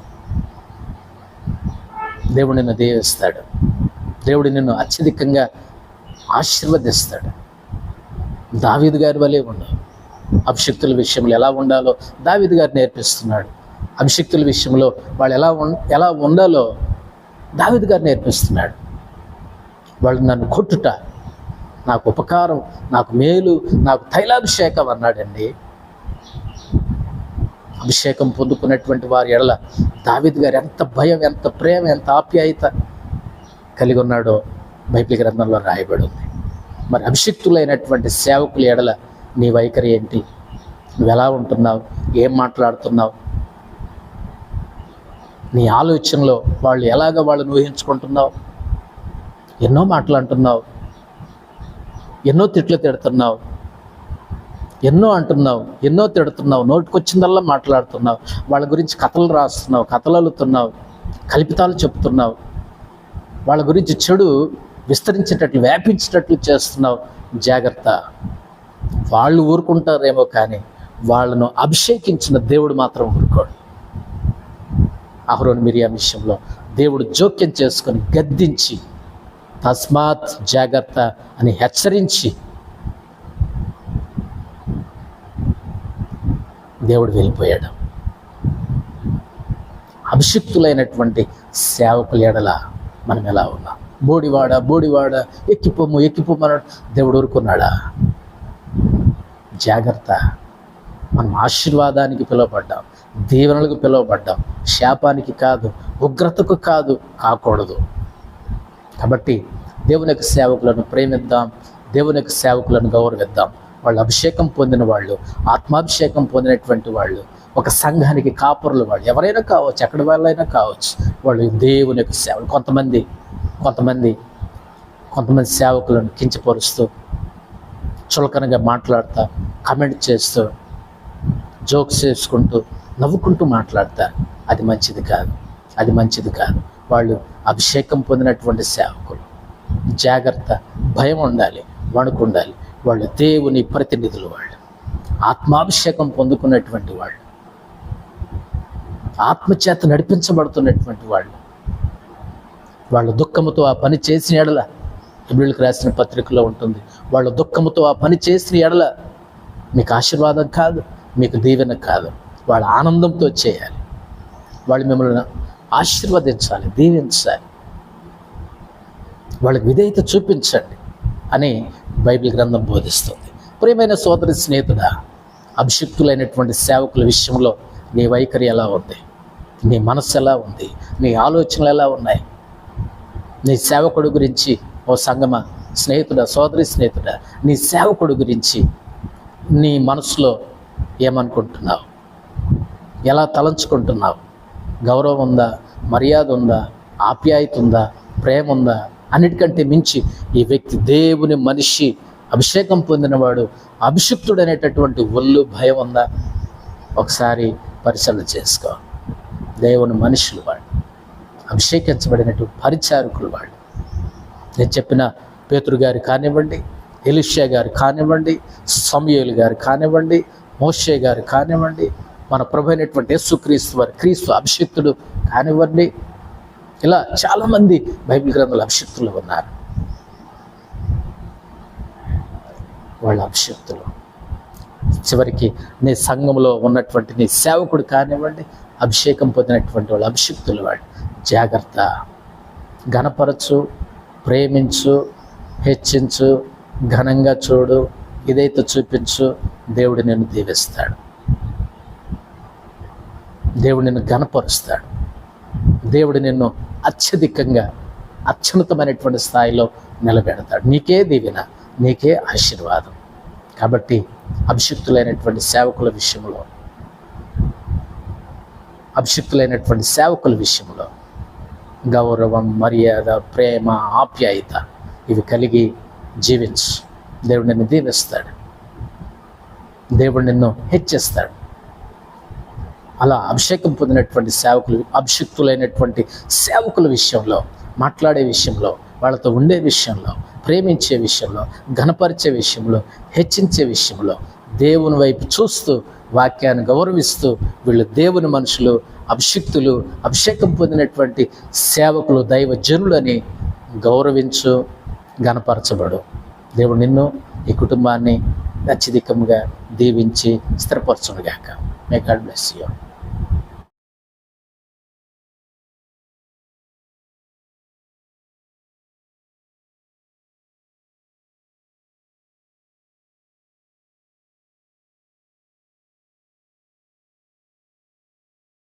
[SPEAKER 1] దేవుడు నిన్ను దీవిస్తాడు. దేవుడు నిన్ను అత్యధికంగా ఆశీర్వదిస్తాడు. దావీదు గారి వలె ఉండు. అభిషిక్తుల విషయంలో ఎలా ఉండాలో దావీదు గారు నేర్పిస్తున్నాడు. అభిషిక్తుల విషయంలో వాళ్ళు ఎలా ఉండాలో దావీదు గారు నేర్పిస్తున్నాడు. వాళ్ళు నన్ను కొట్టుట నాకు ఉపకారం, నాకు మేలు, నాకు తైలాభిషేకం అన్నాడండి. అభిషేకం పొందుకున్నటువంటి వారి ఎడల దావీదు గారు ఎంత భయం, ఎంత ప్రేమ, ఎంత ఆప్యాయత కలిగి ఉన్నాడో బైబిల్ గ్రంథంలో రాయబడి ఉంది. మరి అభిషిక్తులైనటువంటి సేవకుల ఎడల నీ వైఖరి ఏంటి? నువ్వు ఎలా ఉంటున్నావు? ఏం మాట్లాడుతున్నావు? నీ ఆలోచనలో వాళ్ళు వాళ్ళని ఊహించుకుంటున్నావు? ఎన్నో మాట్లాడుతున్నావు, ఎన్నో తిట్లు తిడుతున్నావు, ఎన్నో అంటున్నావు, ఎన్నో తిడుతున్నావు, నోటికొచ్చిందల్లా మాట్లాడుతున్నావు, వాళ్ళ గురించి కథలు రాస్తున్నావు, కథలు అల్లుతున్నావు, కల్పితాలు చెప్తున్నావు, వాళ్ళ గురించి చెడు విస్తరించేటట్లు, వ్యాపించేటట్లు చేస్తున్నావు. జాగ్రత్త. వాళ్ళు ఊరుకుంటారేమో కానీ వాళ్ళను అభిషేకించిన దేవుడు మాత్రం ఊరుకోడు. అహరోను మిర్యాము విషయంలో దేవుడు జోక్యం చేసుకొని గద్దించి, తస్మాత్ జాగ్రత్త అని హెచ్చరించి దేవుడు వెళ్ళిపోయాడు. అభిషిక్తులైనటువంటి సేవకుల ఎడల మనం ఎలా ఉన్నాం? బోడివాడ ఎక్కిపోమన్నాడు. దేవుడు ఊరుకున్నాడా? జాగ్రత్త. మనం ఆశీర్వాదానికి పిలువబడ్డాం, దీవెనలకు పిలువబడ్డాం, శాపానికి కాదు, ఉగ్రతకు కాకూడదు. కాబట్టి దేవుని యొక్క సేవకులను ప్రేమిద్దాం, దేవుని యొక్క సేవకులను గౌరవిద్దాం. వాళ్ళు అభిషేకం పొందిన వాళ్ళు, ఆత్మాభిషేకం పొందినటువంటి వాళ్ళు, ఒక సంఘానికి కాపురులు వాళ్ళు, ఎవరైనా కావచ్చు, ఎక్కడి వాళ్ళైనా కావచ్చు, వాళ్ళు దేవుని యొక్క సేవలు. కొంతమంది సేవకులను కించపరుస్తూ, చులకనగా మాట్లాడతా, కమెంట్ చేస్తూ, జోక్స్ చేసుకుంటూ, నవ్వుకుంటూ మాట్లాడతారు. అది మంచిది కాదు. వాళ్ళు అభిషేకం పొందినటువంటి సేవకులు. జాగ్రత్త. భయం ఉండాలి, వణుకు ఉండాలి. వాళ్ళు దేవుని ప్రతినిధులు, వాళ్ళు ఆత్మాభిషేకం పొందుకున్నటువంటి వాళ్ళు. ఆత్మచేత నడిపించబడుతున్నటువంటి వాళ్ళు దుఃఖముతో ఆ పని చేసిన ఎడల, హెబ్రీయులకు రాసిన పత్రికలో ఉంటుంది, వాళ్ళు దుఃఖముతో ఆ పని చేసిన ఎడల మీకు ఆశీర్వాదం కాదు, మీకు దీవెన కాదు, వాళ్ళ ఆనందంతో చేయాలి. వాళ్ళు మిమ్మల్ని ఆశీర్వదించాలి, దీవించాలి, వాళ్ళకి విధేయత చూపించండి అని బైబిల్ గ్రంథం బోధిస్తుంది. ప్రియమైన సోదరి స్నేహితుడా, అభిషిక్తులైనటువంటి సేవకుల విషయంలో నీ వైఖరి ఎలా ఉంది? నీ మనస్సు ఎలా ఉంది? నీ ఆలోచనలు ఎలా ఉన్నాయి? నీ సేవకుడు గురించి, ఓ సంగమ స్నేహితుడా, సోదరి స్నేహితుడా, నీ సేవకుడు గురించి నీ మనసులో ఏమనుకుంటున్నావు? ఎలా తలంచుకుంటున్నావు? గౌరవం ఉందా? మర్యాద ఉందా? ఆప్యాయత ఉందా? ప్రేమ ఉందా? అన్నిటికంటే మించి ఈ వ్యక్తి దేవుని మనిషి, అభిషేకం పొందినవాడు, అభిషిక్తుడు అనేటటువంటి ఒళ్ళు భయం ఉందా? ఒకసారి పరిశీలన చేసుకో. దేవుని మనుషులు వాళ్ళు, అభిషేకించబడినటువంటి పరిచారకులు వాళ్ళు. నేను చెప్పిన పేతురు గారు కానివ్వండి, ఎలీషా గారు కానివ్వండి, సమూయేలు గారు కానివ్వండి, మోషే గారు కానివ్వండి, మన ప్రభు అయినటువంటి యేసుక్రీస్తు వారు, క్రీస్తు అభిషిక్తుడు కానివ్వండి, ఇలా చాలామంది బైబిల్ గ్రంథాలు అభిషిక్తులు ఉన్నారు. వాళ్ళ అభిషిక్తులు. చివరికి నీ సంఘంలో ఉన్నటువంటి నీ సేవకుడు కానివ్వండి, అభిషేకం పొందినటువంటి వాళ్ళు అభిషిక్తులు వాళ్ళు. జాగ్రత్త. ఘనపరచు, ప్రేమించు, హెచ్చించు, ఘనంగా చూడు, ఇదైతే చూపించు. దేవుడు నిన్ను దీవిస్తాడు, దేవుడు నిన్ను ఘనపరుస్తాడు, దేవుడు నిన్ను అత్యధికంగా అత్యున్నతమైనటువంటి స్థాయిలో నిలబెడతాడు. నీకే దీవెన, నీకే ఆశీర్వాదం. కాబట్టి అభిషిక్తులైనటువంటి సేవకుల విషయంలో గౌరవం, మర్యాద, ప్రేమ, ఆప్యాయత ఇవి కలిగి జీవించు. దేవుడు నిన్ను దీవిస్తాడు, దేవుడు నిన్ను హెచ్చిస్తాడు. అలా అభిషేకం పొందినటువంటి సేవకులు, అభిషిక్తులైనటువంటి సేవకుల విషయంలో, మాట్లాడే విషయంలో, వాళ్ళతో ఉండే విషయంలో, ప్రేమించే విషయంలో, ఘనపరిచే విషయంలో, హెచ్చించే విషయంలో దేవుని వైపు చూస్తూ, వాక్యాన్ని గౌరవిస్తూ, వీళ్ళు దేవుని మనుషులు, అభిషిక్తులు, అభిషేకం పొందినటువంటి సేవకులు, దైవజనులని గౌరవించు, ఘనపరచబడు. దేవుడు నిన్ను, ఈ కుటుంబాన్ని అత్యధికంగా దీవించి స్థిరపరచునుగాక. May God bless you.